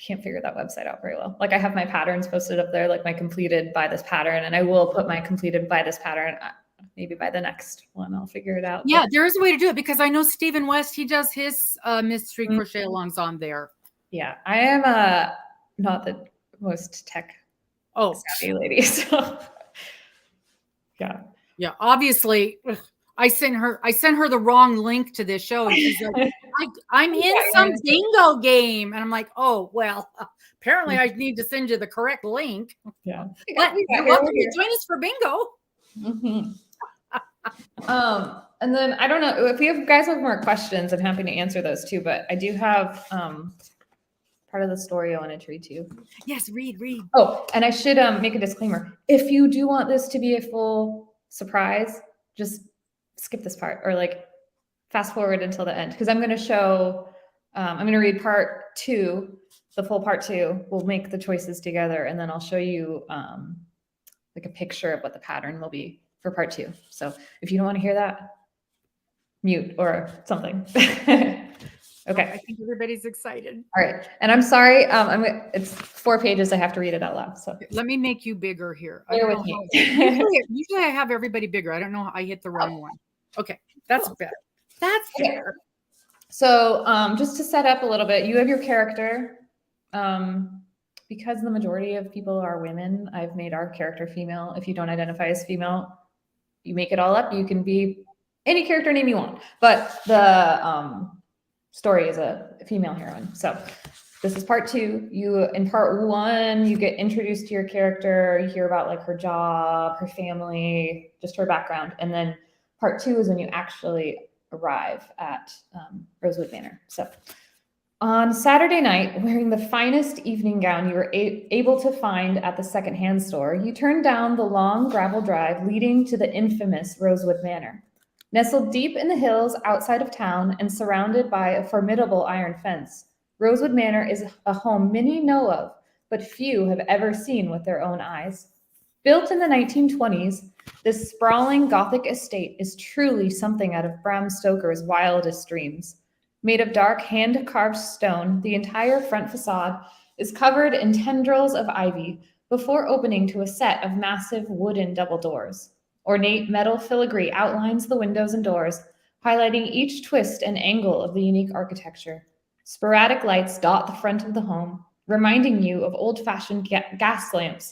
can't figure that website out very well. Like, I have my patterns posted up there, like my completed by this pattern, and I will put my completed by this pattern. Maybe by the next one, I'll figure it out. Yeah, there is a way to do it, because I know Stephen West, he does his mystery crochet alongs on there. Yeah, I am not the most tech savvy lady, so yeah. Obviously, I sent her the wrong link to this show, and she's like, "I'm in some bingo game," and I'm like, "Oh well, apparently I need to send you the correct link." Yeah, but you're welcome to join us for bingo. And then I don't know if you guys have more questions, I'm happy to answer those too, but I do have part of the story I wanted to read to you. Yes, read. Oh, and I should make a disclaimer. If you do want this to be a full surprise, just skip this part, or like fast forward until the end, because I'm going to show, I'm going to read part 2, the full part 2. We'll make the choices together, and then I'll show you like a picture of what the pattern will be for part 2. So if you don't want to hear that, mute or something. Okay. I think everybody's excited. All right. And I'm sorry. It's 4 pages. I have to read it out loud. So let me make you bigger here. Bear with me. Usually I have everybody bigger. I don't know how I hit the wrong one. Okay. That's better. That's better. So just to set up a little bit, you have your character. Because the majority of people are women, I've made our character female. If you don't identify as female, you make it all up. You can be any character name you want. But the story is a female heroine. So this is part 2. In part 1, you get introduced to your character. You hear about like her job, her family, just her background. And then part 2 is when you actually arrive at Rosewood Manor. So on Saturday night, wearing the finest evening gown you were able to find at the secondhand store, you turned down the long gravel drive leading to the infamous Rosewood Manor. Nestled deep in the hills outside of town and surrounded by a formidable iron fence, Rosewood Manor is a home many know of, but few have ever seen with their own eyes. Built in the 1920s, this sprawling Gothic estate is truly something out of Bram Stoker's wildest dreams. Made of dark hand-carved stone, the entire front facade is covered in tendrils of ivy before opening to a set of massive wooden double doors. Ornate metal filigree outlines the windows and doors, highlighting each twist and angle of the unique architecture. Sporadic lights dot the front of the home, reminding you of old-fashioned gas lamp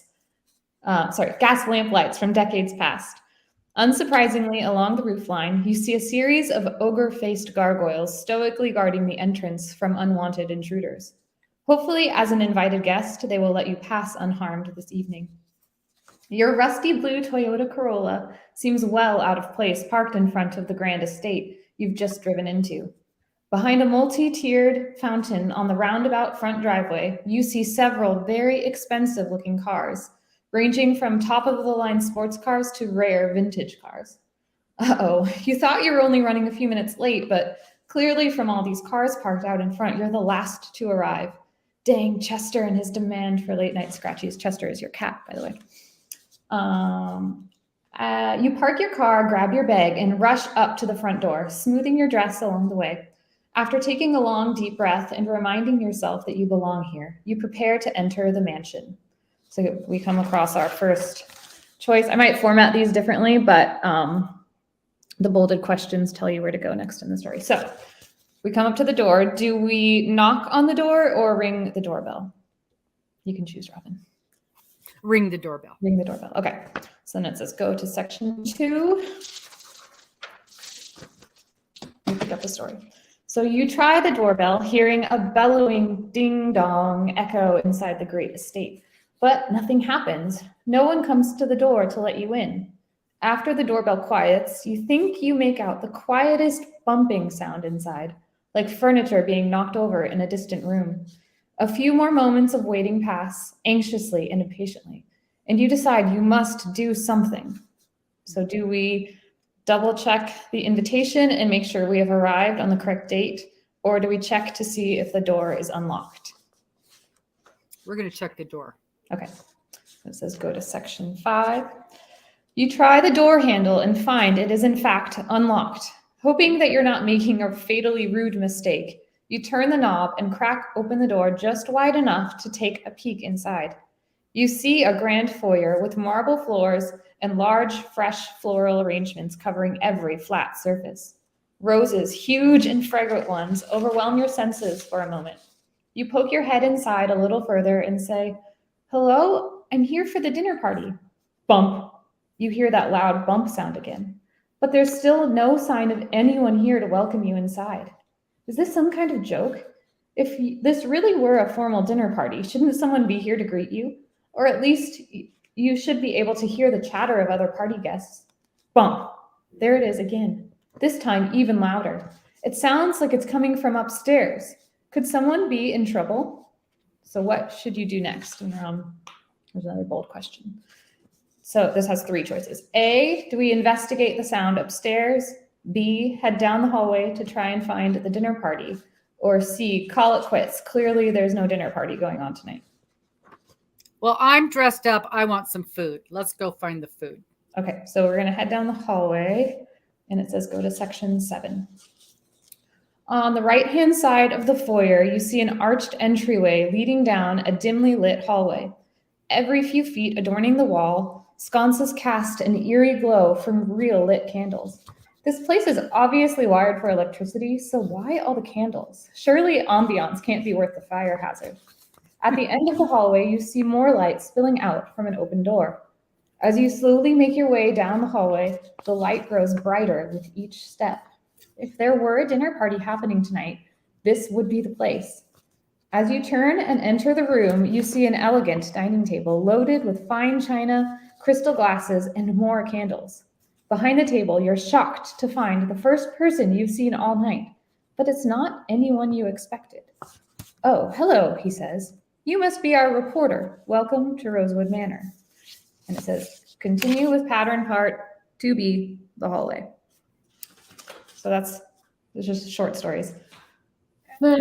lights from decades past. Unsurprisingly, along the roofline, you see a series of ogre-faced gargoyles stoically guarding the entrance from unwanted intruders. Hopefully, as an invited guest, they will let you pass unharmed this evening. Your rusty blue Toyota Corolla seems well out of place parked in front of the grand estate you've just driven into. Behind a multi-tiered fountain on the roundabout front driveway, you see several very expensive-looking cars, ranging from top-of-the-line sports cars to rare vintage cars. Uh-oh, you thought you were only running a few minutes late, but clearly from all these cars parked out in front, you're the last to arrive. Dang, Chester and his demand for late-night scratchies. Chester is your cat, by the way. You park your car, grab your bag, and rush up to the front door, smoothing your dress along the way. After taking a long, deep breath and reminding yourself that you belong here, you prepare to enter the mansion. So we come across our first choice. I might format these differently, but the bolded questions tell you where to go next in the story. So we come up to the door. Do we knock on the door or ring the doorbell? You can choose, Robin. Ring the doorbell. Ring the doorbell. Okay. So then it says go to section 2. You pick up the story. So you try the doorbell, hearing a bellowing ding-dong echo inside the great estate. But nothing happens. No one comes to the door to let you in. After the doorbell quiets, you think you make out the quietest bumping sound inside, like furniture being knocked over in a distant room. A few more moments of waiting pass, anxiously and impatiently, and you decide you must do something. So do we double check the invitation and make sure we have arrived on the correct date, or do we check to see if the door is unlocked? We're going to check the door. Okay. It says go to section 5. You try the door handle and find it is in fact unlocked. Hoping that you're not making a fatally rude mistake, you turn the knob and crack open the door just wide enough to take a peek inside. You see a grand foyer with marble floors and large, fresh floral arrangements covering every flat surface. Roses, huge and fragrant ones, overwhelm your senses for a moment. You poke your head inside a little further and say, "Hello, I'm here for the dinner party." Bump. You hear that loud bump sound again. But there's still no sign of anyone here to welcome you inside. Is this some kind of joke? If this really were a formal dinner party, shouldn't someone be here to greet you? Or at least you should be able to hear the chatter of other party guests. Bump. There it is again. This time even louder. It sounds like it's coming from upstairs. Could someone be in trouble? So what should you do next? And there's another bold question. So this has 3 choices. A, do we investigate the sound upstairs? B, head down the hallway to try and find the dinner party? Or C, call it quits. Clearly there's no dinner party going on tonight. Well, I'm dressed up. I want some food. Let's go find the food. Okay, so we're going to head down the hallway, and it says go to section 7. On the right-hand side of the foyer, you see an arched entryway leading down a dimly lit hallway. Every few feet adorning the wall, sconces cast an eerie glow from real lit candles. This place is obviously wired for electricity, so why all the candles? Surely ambiance can't be worth the fire hazard. At the end of the hallway, you see more light spilling out from an open door. As you slowly make your way down the hallway, the light grows brighter with each step. If there were a dinner party happening tonight, this would be the place. As you turn and enter the room, you see an elegant dining table loaded with fine china, crystal glasses, and more candles. Behind the table, you're shocked to find the first person you've seen all night, but it's not anyone you expected. "Oh, hello," he says. "You must be our reporter. Welcome to Rosewood Manor." And it says, continue with pattern part 2B, the hallway. So it's just short stories. So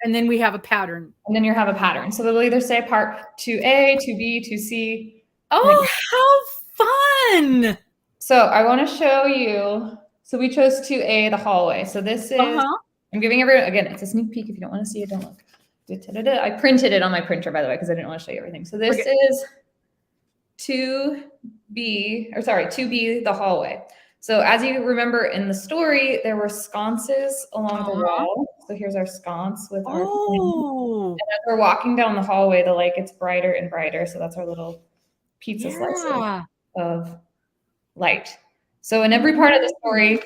then we have a pattern. And then you have a pattern. So they'll either say part 2A, 2B, 2C. Oh, how fun. So I want to show you. So we chose 2A, the hallway. So this is, I'm giving everyone, again, it's a sneak peek. If you don't want to see it, don't look. I printed it on my printer, by the way, because I didn't want to show you everything. So this is 2B, the hallway. So as you remember in the story, there were sconces along the wall. So here's our sconce with our, and as we're walking down the hallway, the light gets brighter and brighter. So that's our little pizza slice of light. So in every part of the story,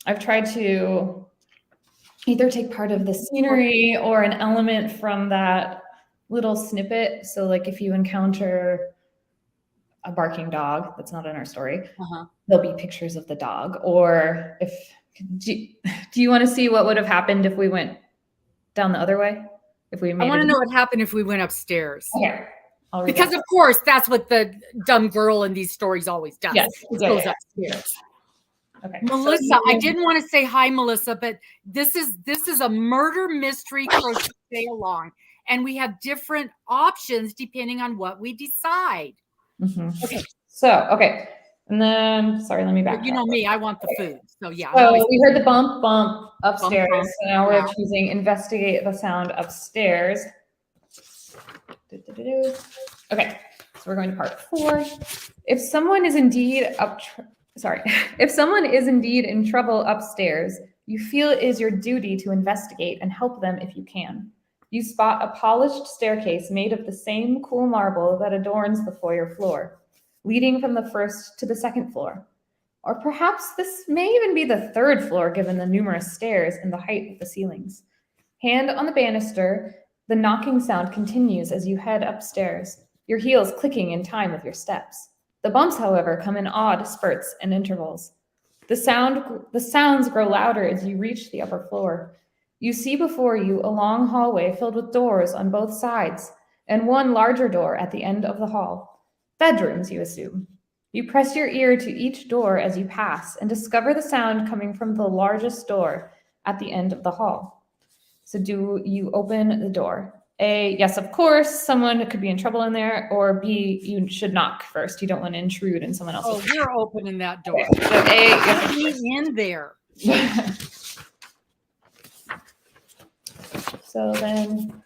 I've tried to either take part of the scenery or an element from that little snippet. So like if you encounter a barking dog, that's not in our story, there'll be pictures of the dog. Or do you want to see what would have happened if we went down the other way? I want to know what happened if we went upstairs. Okay. Because of course, that's what the dumb girl in these stories always does. Yes. Goes upstairs. Okay. Melissa, I didn't want to say hi, Melissa, but this is a murder mystery crochet along, and we have different options depending on what we decide. Okay. So, and then sorry, let me back. You know me, I want the food. So yeah. So we heard the bump upstairs. Bump. So now we're choosing investigate the sound upstairs. Okay, so we're going to part 4. If someone is indeed in trouble upstairs, you feel it is your duty to investigate and help them if you can. You spot a polished staircase made of the same cool marble that adorns the foyer floor, leading from the first to the second floor. Or perhaps this may even be the third floor, given the numerous stairs and the height of the ceilings. Hand on the banister, the knocking sound continues as you head upstairs, your heels clicking in time with your steps. The bumps, however, come in odd spurts and intervals. The sounds grow louder as you reach the upper floor. You see before you a long hallway filled with doors on both sides, and one larger door at the end of the hall. Bedrooms, you assume. You press your ear to each door as you pass and discover the sound coming from the largest door at the end of the hall. So do you open the door? A, yes, of course, someone could be in trouble in there, or B, you should knock first. You don't want to intrude in someone else's. Oh, we're opening that door. Okay. So A, yes, be in there. So then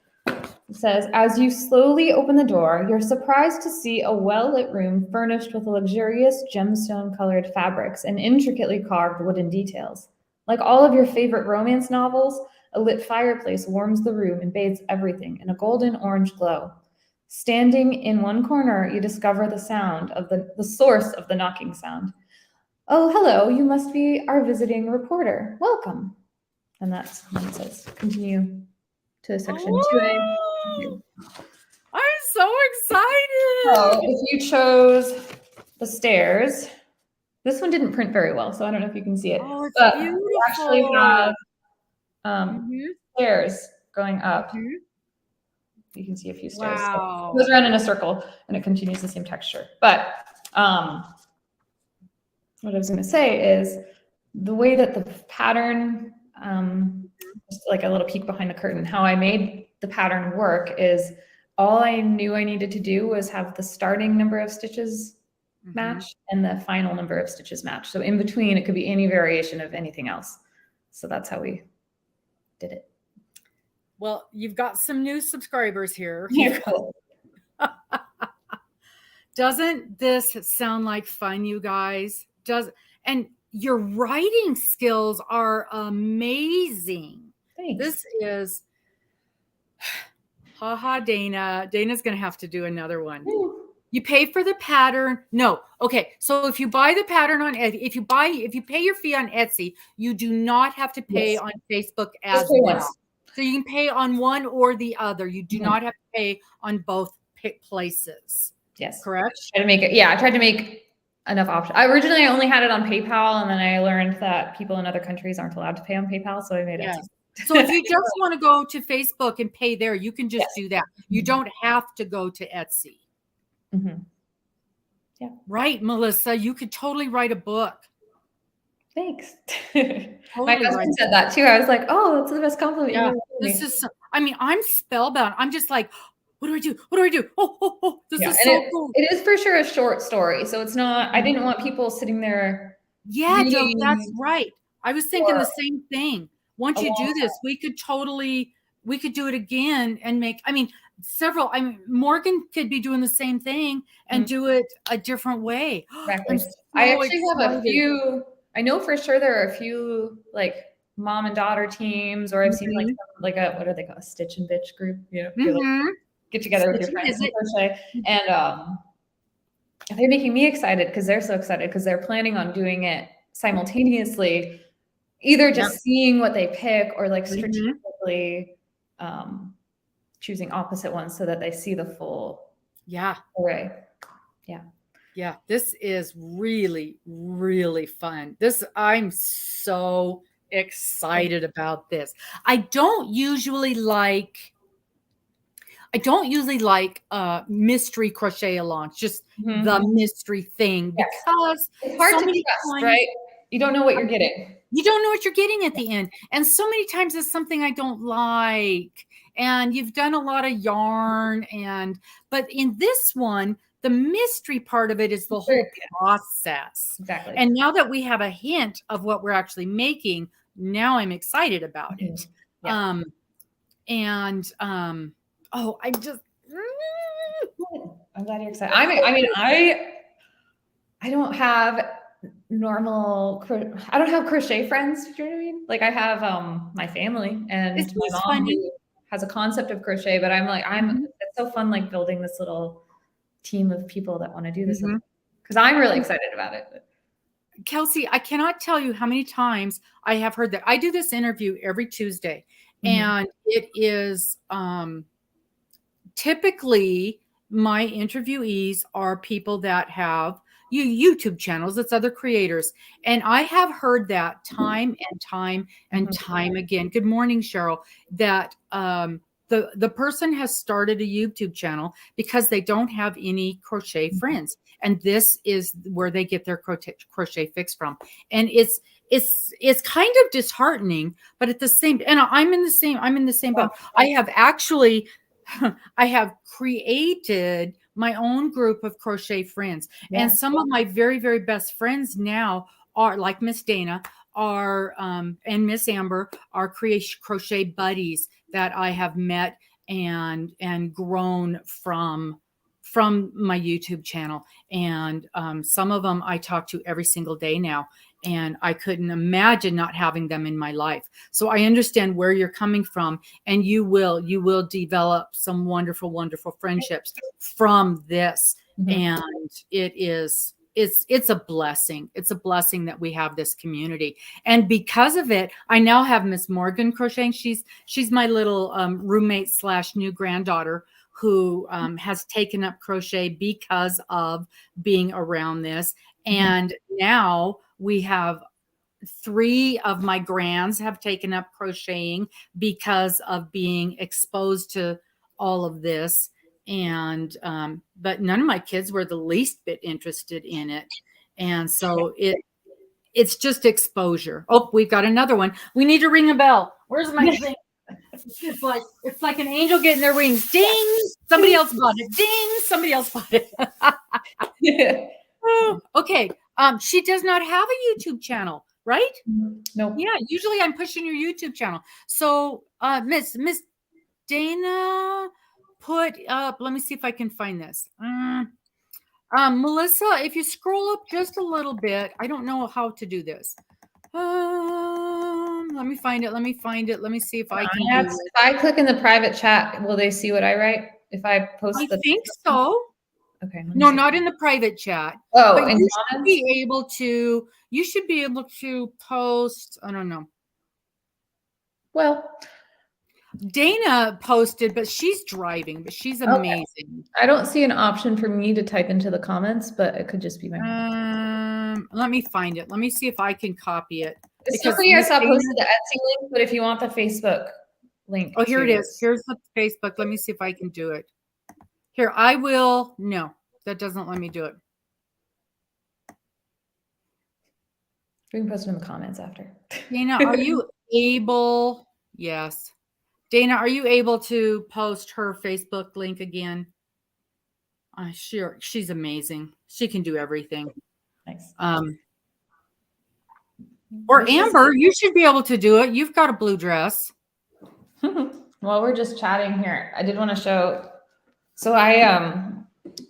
it says, as you slowly open the door, you're surprised to see a well-lit room furnished with luxurious gemstone-colored fabrics and intricately carved wooden details. Like all of your favorite romance novels, a lit fireplace warms the room and bathes everything in a golden orange glow. Standing in one corner, you discover the sound of the source of the knocking sound. Oh, hello, you must be our visiting reporter. Welcome. And that's when it says continue to section 2A. I'm so excited. So if you chose the stairs, this one didn't print very well, so I don't know if you can see it. Oh, it's but beautiful. we actually have stairs going up. You can see a few stairs. Wow. So it goes around in a circle and it continues the same texture. But what I was going to say is the way that the pattern, just like a little peek behind the curtain, how I made the pattern work is all I knew I needed to do was have the starting number of stitches match and the final number of stitches match. So in between, it could be any variation of anything else. So that's how we did it. Well, you've got some new subscribers here. Doesn't this sound like fun, you guys? And your writing skills are amazing. Thanks. This is, Dana. Dana's going to have to do another one. Ooh. You pay for the pattern. No. Okay. So if you buy the pattern on Etsy, if you pay your fee on Etsy, you do not have to pay on Facebook as well. So you can pay on one or the other. You do not have to pay on both places. Yes. Correct? I tried to make enough options. I originally only had it on PayPal, and then I learned that people in other countries aren't allowed to pay on PayPal, so I made it. So if you just want to go to Facebook and pay there, you can just do that. You don't have to go to Etsy. Yeah. Right, Melissa. You could totally write a book. Thanks. My Totally right. husband said that too. I was like, oh, that's the best compliment you've Yeah, ever given this me. is so, I mean, I'm spellbound. I'm just like, what do I do? What do I do? Oh, this Yeah, is and so cool. it is for sure a short story. So it's not, I didn't want people sitting there Yeah, Joe, that's reading right. I was thinking the for same thing. Once a you long do this, we could do it again and make, I mean, Morgan could be doing the same thing and time. do it a different way. I'm Exactly. I so actually have a excited. few, I know for sure there are a few like mom and daughter teams, or I've seen like Mhm. some, like a, what are they called? A stitch and bitch group. You know, you like Mhm. get together with Stitch your and friends and visit. crochet. And they're making me excited because they're so excited because they're planning on doing it simultaneously, either Yeah. just seeing what they pick or like Mhm. strategically um, choosing opposite ones so that they see the full Yeah. array. Yeah. Yeah. This is really, really fun. I'm so excited about this. I don't usually like mystery crochet alongs, just the Mhm. mystery thing, Yes. because It's hard so to many trust, times right? You don't know what you're getting. you don't know what you're getting at the end. And so many times it's something I don't like. And you've done a lot of yarn, but in this one, the mystery part of it is the Sure. whole process. Exactly. And now that we have a hint of what we're actually making, now I'm excited about Mhm. it. Yeah. Oh, I just I'm glad you're excited. I mean, I don't have I don't have crochet friends. Do you know what I mean? Like I have my family and Isn't my this mom funny? who has a concept of crochet, but Mhm, it's so fun like building this little team of people that want to do this mhm. because I'm really excited about it. Kelsey, I cannot tell you how many times I have heard that. I do this interview every Tuesday, Mhm. and it is typically my interviewees are people that have YouTube channels. It's other creators, and I have heard that time and time and Mhm. time again. Good morning, Cheryl. That the person has started a YouTube channel because they don't have any crochet friends, and this is where they get their crochet fix from. And it's kind of disheartening, but at the same, and I'm in the same boat. I have actually I have created my own group of crochet friends. Yeah. And some of my very, very best friends now are like Miss Dana and Miss Amber are crochet buddies that I have met and grown from my YouTube channel. And some of them I talk to every single day now. And I couldn't imagine not having them in my life. So I understand where you're coming from, and you will develop some wonderful, wonderful friendships from this. Mhm. And it's a blessing. It's a blessing that we have this community. And because of it, I now have Miss Morgan crocheting. She's my little roommate slash new granddaughter who has taken up crochet because of being around this. Mhm. And now we have 3 of my grands have taken up crocheting because of being exposed to all of this. And but none of my kids were the least bit interested in it. And so it's just exposure. Oh, we've got another one. We need to ring a bell. Where's my thing? It's like an angel getting their wings. Ding! Somebody else bought it. Ding! Somebody else bought it. Okay. She does not have a YouTube channel, right? Nope. Yeah, usually I'm pushing your YouTube channel. So, Miss Dana put up. Let me see if I can find this. Melissa, if you scroll up just a little bit, I don't know how to do this. Let me find it. Let me find it. Let me see if I can do If it. I click in the private chat, will they see what I write? If I I post the think so. okay, let me No, see. not in the private chat. Oh, But in you should comments? be able to. You should be able to post. I don't know. Well, Dana posted, but she's driving, but she's okay. amazing. I don't see an option for me to type into the comments, but it could just be my Let me find it. Let me see if I can copy it because somebody I Miss saw Dana. posted the Etsy link, but if you want the Facebook link Oh, here it too. is. Here's the Facebook. Let me see if I can do it. Here, I will. No, that doesn't let me do it. We can post it in the comments after. Dana, are you able? Yes. Dana, are you able to post her Facebook link again? Sure. She's amazing. She can do everything. Nice. Or Amber, you should be able to do it. You've got a blue dress. While we're just chatting here, I did want to show. So I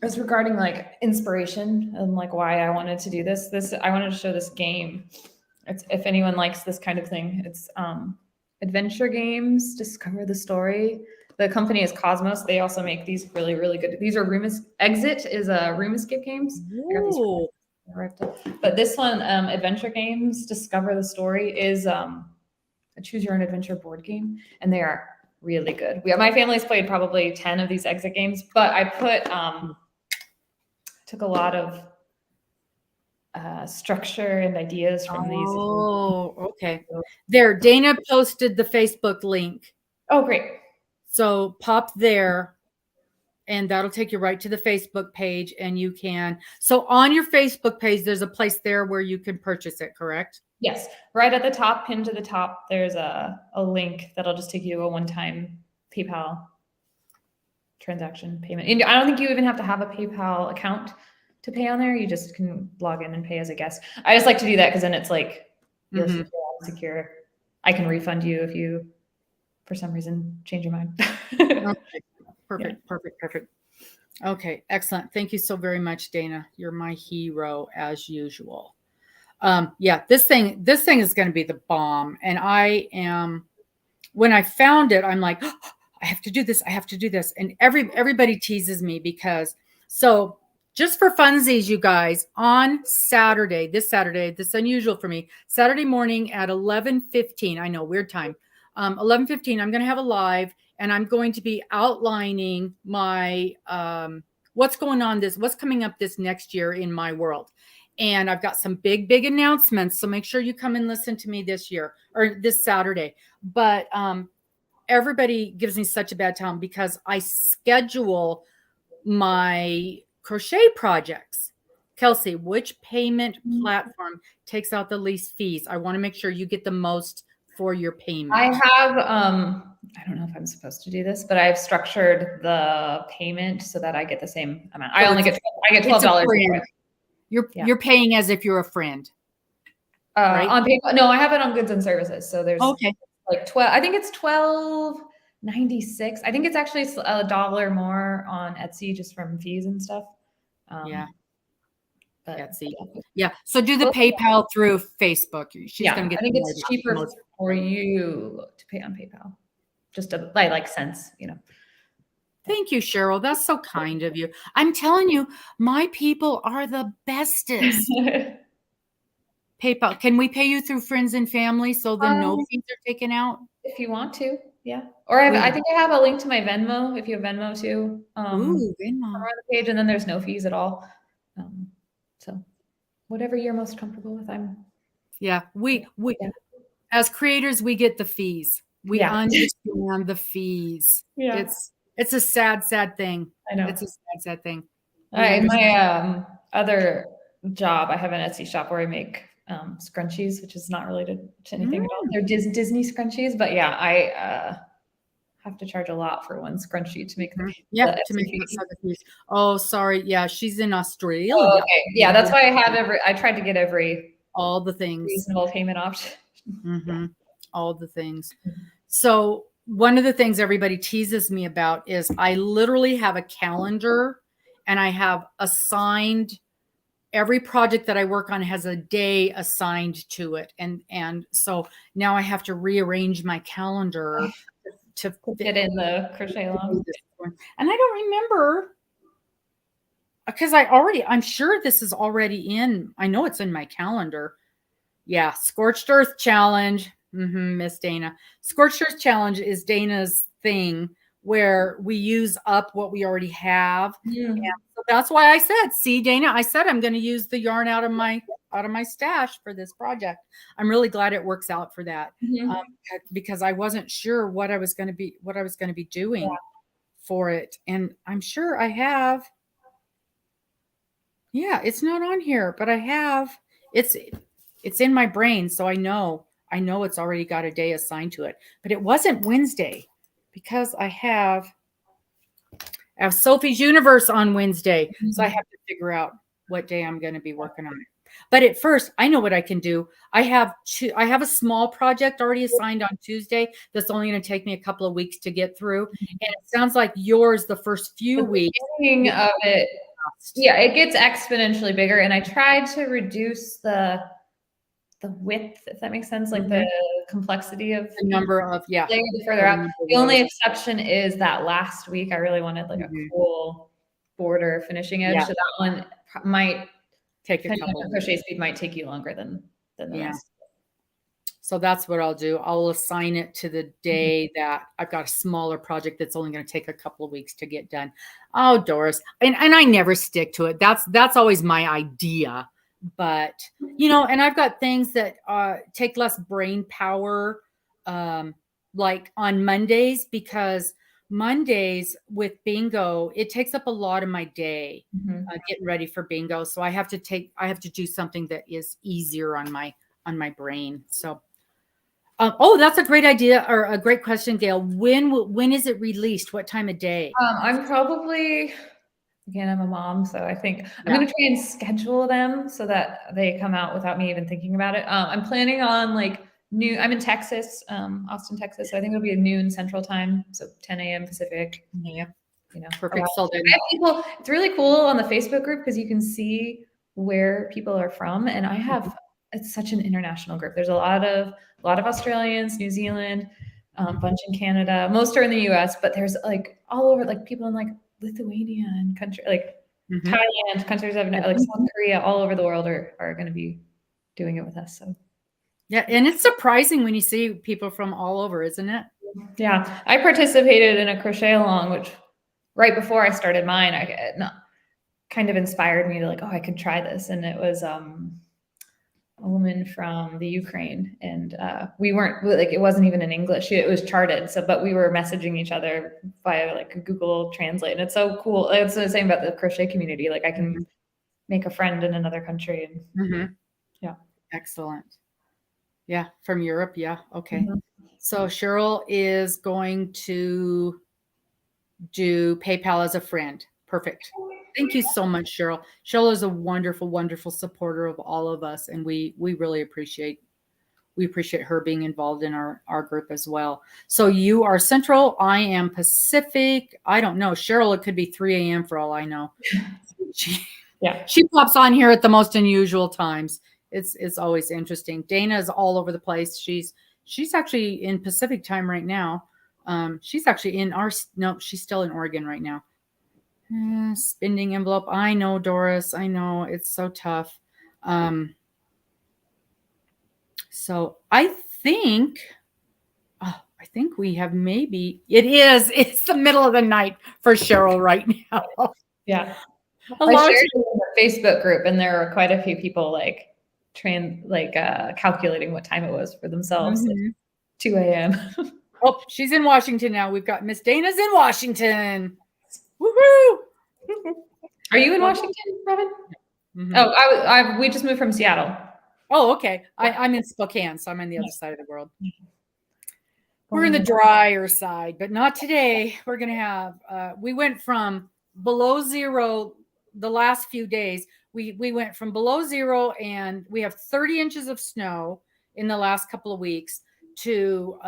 was regarding like inspiration and like why I wanted to do this. I wanted to show this game. It's, if anyone likes this kind of thing, it's adventure games. Discover the story. The company is Cosmos. They also make these really, really good. These are Exit is a room escape games. But this one, adventure games, Discover the Story, is a choose your own adventure board game, and they are really good. My family's played probably 10 of these exit games, but I took a lot of structure and ideas from these. Oh, okay. There, Dana posted the Facebook link. Oh, great. So pop there, and that'll take you right to the Facebook page, and you can. So on your Facebook page, there's a place there where you can purchase it, correct? Yes. Right at the top, pinned to the top, there's a link that'll just take you to a one-time PayPal transaction payment. And I don't think you even have to have a PayPal account to pay on there. You just can log in and pay as a guest. I just like to do that because then it's like you're secure. I can refund you if you, for some reason, change your mind. Okay. Perfect. Okay, excellent. Thank you so very much, Dana. You're my hero as usual. Yeah, this thing is going to be the bomb. And when I found it, I'm like, oh, I have to do this. And everybody teases me because, so just for funsies, you guys, on Saturday, this unusual for me, Saturday morning at 11:15, I know, weird time, 11:15, I'm going to have a live, and I'm going to be outlining my, what's coming up this next year in my world. And I've got some big announcements. So make sure you come and listen to me this year or this Saturday. But everybody gives me such a bad time because I schedule my crochet projects. Kelsey, which payment platform takes out the least fees? I want to make sure you get the most for your payment. I have, I don't know if I'm supposed to do this, but I've structured the payment so that I get the same amount. I get $12. You're paying as if you're a friend. Right? On PayPal. No, I have it on goods and services. So there's like 12. I think it's $12.96. I think it's actually $1 more on Etsy just from fees and stuff. But Etsy. Yeah. So do the PayPal through Facebook. She's going to get. I think it's cheaper for you to pay on PayPal. Just like cents, Thank you, Cheryl. That's so kind of you. I'm telling you, my people are the bestest. PayPal. Can we pay you through friends and family so the no fees are taken out? If you want to, yeah. Or I think I have a link to my Venmo if you have Venmo too. Venmo. On the page, and then there's no fees at all. So whatever you're most comfortable with, we as creators, we get the fees. We understand the fees. Yeah. It's a sad thing. I know. It's a sad thing. All right. My other job, I have an Etsy shop where I make scrunchies, which is not related to anything at all. They're Disney scrunchies, but yeah, I have to charge a lot for one scrunchie to make them. Yeah, to make the Oh, sorry. Yeah, she's in Australia. Oh, okay. Yeah, that's why I tried to get all the things. Reasonable payment option. All the things. So one of the things everybody teases me about is I literally have a calendar, and I have assigned every project that I work on has a day assigned to it. And so now I have to rearrange my calendar to fit in the crochet along. And I don't remember because I'm sure this is already I know it's in my calendar. Yeah. Scorched Earth Challenge. Miss Dana. Scorched Earth Challenge is Dana's thing where we use up what we already have. And so that's why I said, see, Dana, I said I'm going to use the yarn out of my stash for this project. I'm really glad it works out for that because I wasn't sure what I was going to be doing for it. And I'm sure I have. Yeah, it's not on here, but I have. It's in my brain, so I know it's already got a day assigned to it. But it wasn't Wednesday because I have Sophie's Universe on Wednesday, so I have to figure out what day I'm going to be working on it. But at first, I know what I can do. I have a small project already assigned on Tuesday that's only going to take me a couple of weeks to get through. And it sounds like yours, the first few weeks. Beginning of it, yeah, it gets exponentially bigger. And I tried to reduce the width, if that makes sense, like the complexity of the number of further out. The only exception is that last week I really wanted like a cool border finishing edge. So that one might take a couple. Crochet speed might take you longer than the rest. So that's what I'll do. I'll assign it to the day that I've got a smaller project that's only going to take a couple of weeks to get done. Oh, Doris, and I never stick to it. That's always my idea. But, and I've got things that take less brain power, like on Mondays, because Mondays with bingo, it takes up a lot of my day getting ready for bingo. So I have to do something that is easier on my brain. So, that's a great idea, or a great question, Gail. When is it released? What time of day? I'm probably, again, I'm a mom, so I think I'm going to try and schedule them so that they come out without me even thinking about it. I'm planning on like noon. I'm in Texas, Austin, Texas. So I think it'll be a noon Central Time, so 10 a.m. Pacific. Yeah, perfect. So I have people. It's really cool on the Facebook group because you can see where people are from, and it's such an international group. There's a lot of Australians, New Zealand, bunch in Canada. Most are in the U.S., but there's like all over, like people in like Lithuania and country like Thailand, countries I've like South Korea, all over the world are going to be doing it with us. So yeah, and it's surprising when you see people from all over, isn't it? Yeah, I participated in a crochet along, which right before I started mine, kind of inspired me to like, I could try this, and it was a woman from the Ukraine, and we weren't like, it wasn't even in English, it was charted, but we were messaging each other via like Google Translate, and it's so cool. It's the same about the crochet community, like I can make a friend in another country, and yeah, excellent. Yeah, from Europe. Yeah, okay. So Cheryl is going to do PayPal as a friend. Perfect. Thank you so much, Cheryl. Cheryl is a wonderful, wonderful supporter of all of us, and we really appreciate her being involved in our group as well. So you are Central, I am Pacific. I don't know, Cheryl, it could be 3 a.m. for all I know. She pops on here at the most unusual times. It's always interesting. Dana is all over the place. She's actually in Pacific time right now. She's actually she's still in Oregon right now. Spending envelope. I know, Doris. I know, it's so tough. So I think we have it's the middle of the night for Cheryl right now. Yeah. I shared it in the Facebook group, and there are quite a few people like calculating what time it was for themselves. Like 2 a.m. Oh, she's in Washington now. We've got Miss Dana's in Washington. Woohoo! Are you in Washington, Robin? Oh, we just moved from Seattle. Oh, okay. I'm in Spokane, so I'm on the other side of the world. We're in the drier side, but not today. We're going to have, we went from below zero the last few days. We went from below zero, and we have 30 inches of snow in the last couple of weeks, to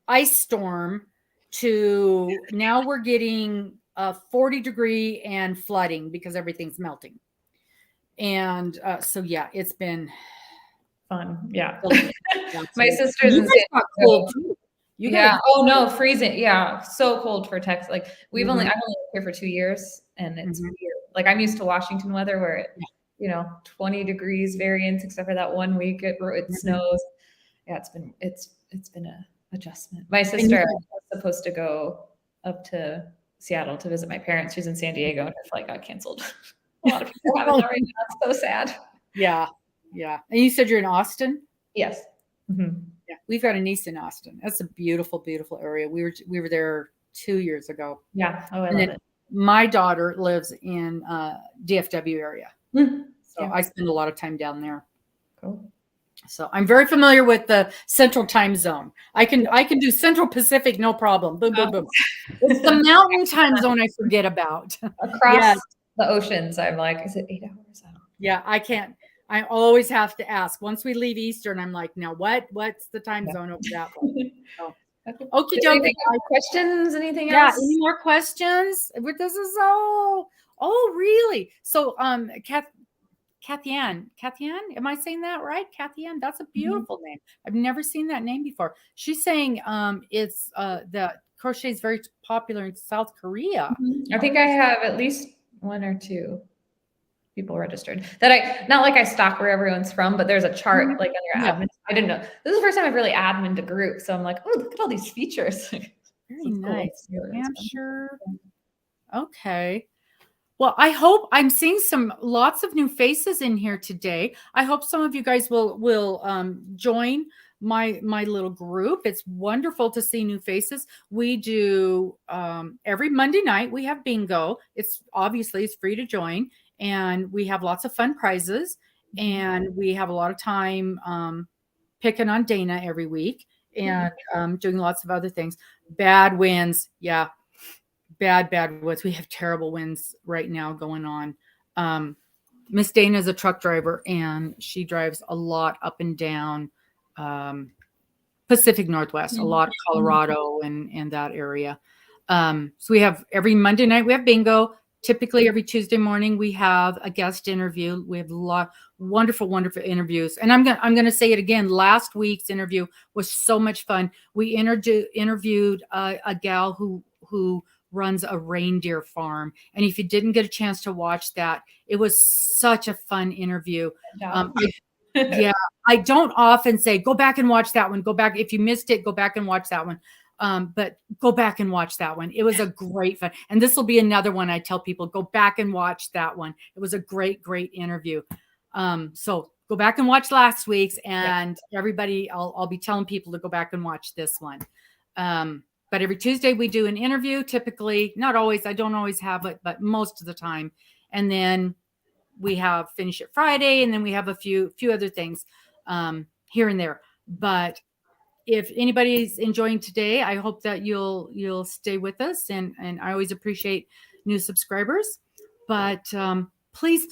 ice storm, to now we're getting 40-degree and flooding because everything's melting. And so yeah, it's been fun. Yeah. My sister's in San Diego. Oh no, freezing. Yeah, so cold for Texas. Like I've only lived here for 2 years, and it's weird. Like I'm used to Washington weather where it 20 degrees variance, except for that 1 week it snows. Yeah, it's been a adjustment. My sister was supposed to go up to Seattle to visit my parents. She's in San Diego, and her flight got canceled. A lot of people haven't that right now. It's so sad. Yeah. And you said you're in Austin? Yes. Yeah, we've got a niece in Austin. That's a beautiful, beautiful area. We were there 2 years ago. Yeah. Oh, I love it. My daughter lives in DFW area. So I spend a lot of time down there. Cool. So I'm very familiar with the Central Time Zone. I can do Central Pacific, no problem. Boom, boom, boom. It's the Mountain Time Zone I forget about. Across the oceans, I'm like, is it 8 hours? Yeah, I can't. I always have to ask. Once we leave Eastern, I'm like, now what's the time zone over that way? So, okay, Anything else? Questions? Anything yeah, else? any more questions? This is oh, really? So, Kathy Ann, am I saying that right? Kathy Ann, that's a beautiful name. I've never seen that name before. She's saying it's the crochet is very popular in South Korea. I think I have at least 1 or 2 people registered that not like I stalk where everyone's from, but there's a chart like under admin. I didn't know. This is the first time I've really admined a group. So I'm like, oh, look at all these features. Very nice. Cool. Hampshire. Okay. Well, I hope I'm seeing lots of new faces in here today. I hope some of you guys will join my little group. It's wonderful to see new faces. We do every Monday night. We have bingo. It's free to join, and we have lots of fun prizes, and we have a lot of time picking on Dana every week and doing lots of other things. Bad wins, yeah. Bad wins. We have terrible winds right now going on. Miss Dana is a truck driver, and she drives a lot up and down Pacific Northwest, a lot of Colorado and that area. So we have every Monday night we have bingo. Typically every Tuesday morning we have a guest interview. We have a lot wonderful interviews. And I'm gonna say it again. Last week's interview was so much fun. We interviewed a gal who runs a reindeer farm. And if you didn't get a chance to watch that, it was such a fun interview. I don't often say, go back and watch that one. Go back. If you missed it, go back and watch that one. But go back and watch that one. It was a great fun. And this will be another one I tell people, go back and watch that one. It was a great interview. So go back and watch last week's, and everybody, I'll be telling people to go back and watch this one. But every Tuesday we do an interview, typically, not always, I don't always have it, but most of the time. And then we have Finish It Friday, and then we have a few other things here and there. But if anybody's enjoying today, I hope that you'll stay with us. And I always appreciate new subscribers. But please,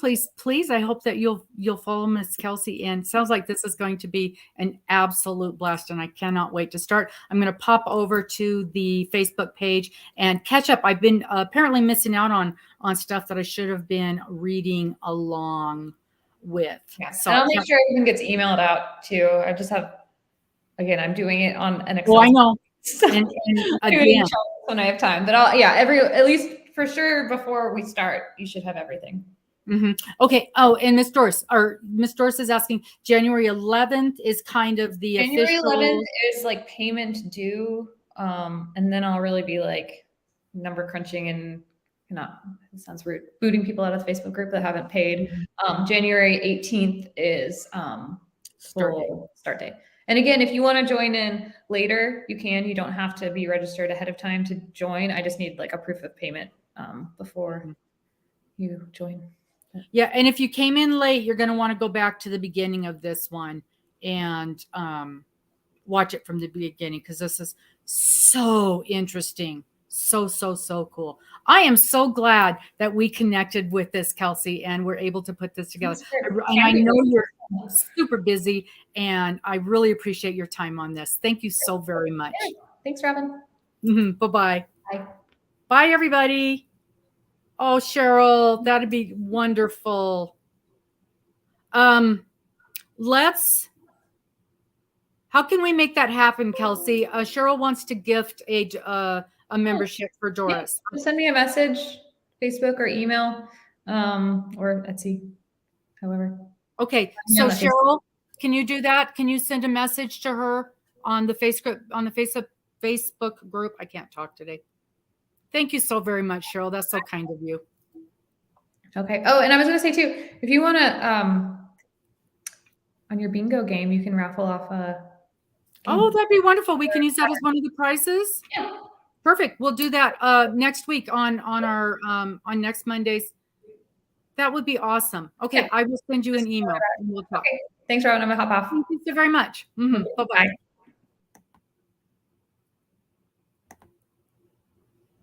I hope that you'll follow Miss Kelsey. And sounds like this is going to be an absolute blast, and I cannot wait to start. I'm going to pop over to the Facebook page and catch up. I've been apparently missing out on stuff that I should have been reading along with. Yeah. So I'll make sure everything gets emailed out too. I just have, again, I'm doing it on an Excel. Oh, I know. And again, when I have time, but at least for sure before we start, you should have everything. Okay. Oh, and Miss Doris is asking, January 11th is kind of the January official. 11th is like payment due. And then I'll really be like number crunching and it sounds rude, booting people out of the Facebook group that haven't paid. January 18th is start date. And again, if you want to join in later, you can. You don't have to be registered ahead of time to join. I just need like a proof of payment before you join. Yeah, and if you came in late, you're going to want to go back to the beginning of this one and watch it from the beginning, because this is so interesting. So cool. I am so glad that we connected with this, Kelsey, and we're able to put this together. And I know you're super busy, and I really appreciate your time on this. Thank you so very much. Thanks, Robin. Bye-bye. Bye. Bye, everybody. Oh, Cheryl, that'd be wonderful. How can we make that happen, Kelsey? Cheryl wants to gift a membership for Doris. Yeah, send me a message, Facebook or email, or Etsy, however. Okay, so Cheryl, can you do that? Can you send a message to her on the Facebook group? I can't talk today. Thank you so very much, Cheryl. That's so kind of you. Okay. Oh, and I was going to say too, if you want to, on your bingo game, you can raffle off a game. Oh, that'd be wonderful. We can use that as one of the prizes. Yeah. Perfect. We'll do that next week on next Mondays. That would be awesome. Okay, Yeah. I will send you an email and we'll talk. Okay. Thanks, Robin. I'm gonna hop off. Thank you so very much. Bye-bye. Bye.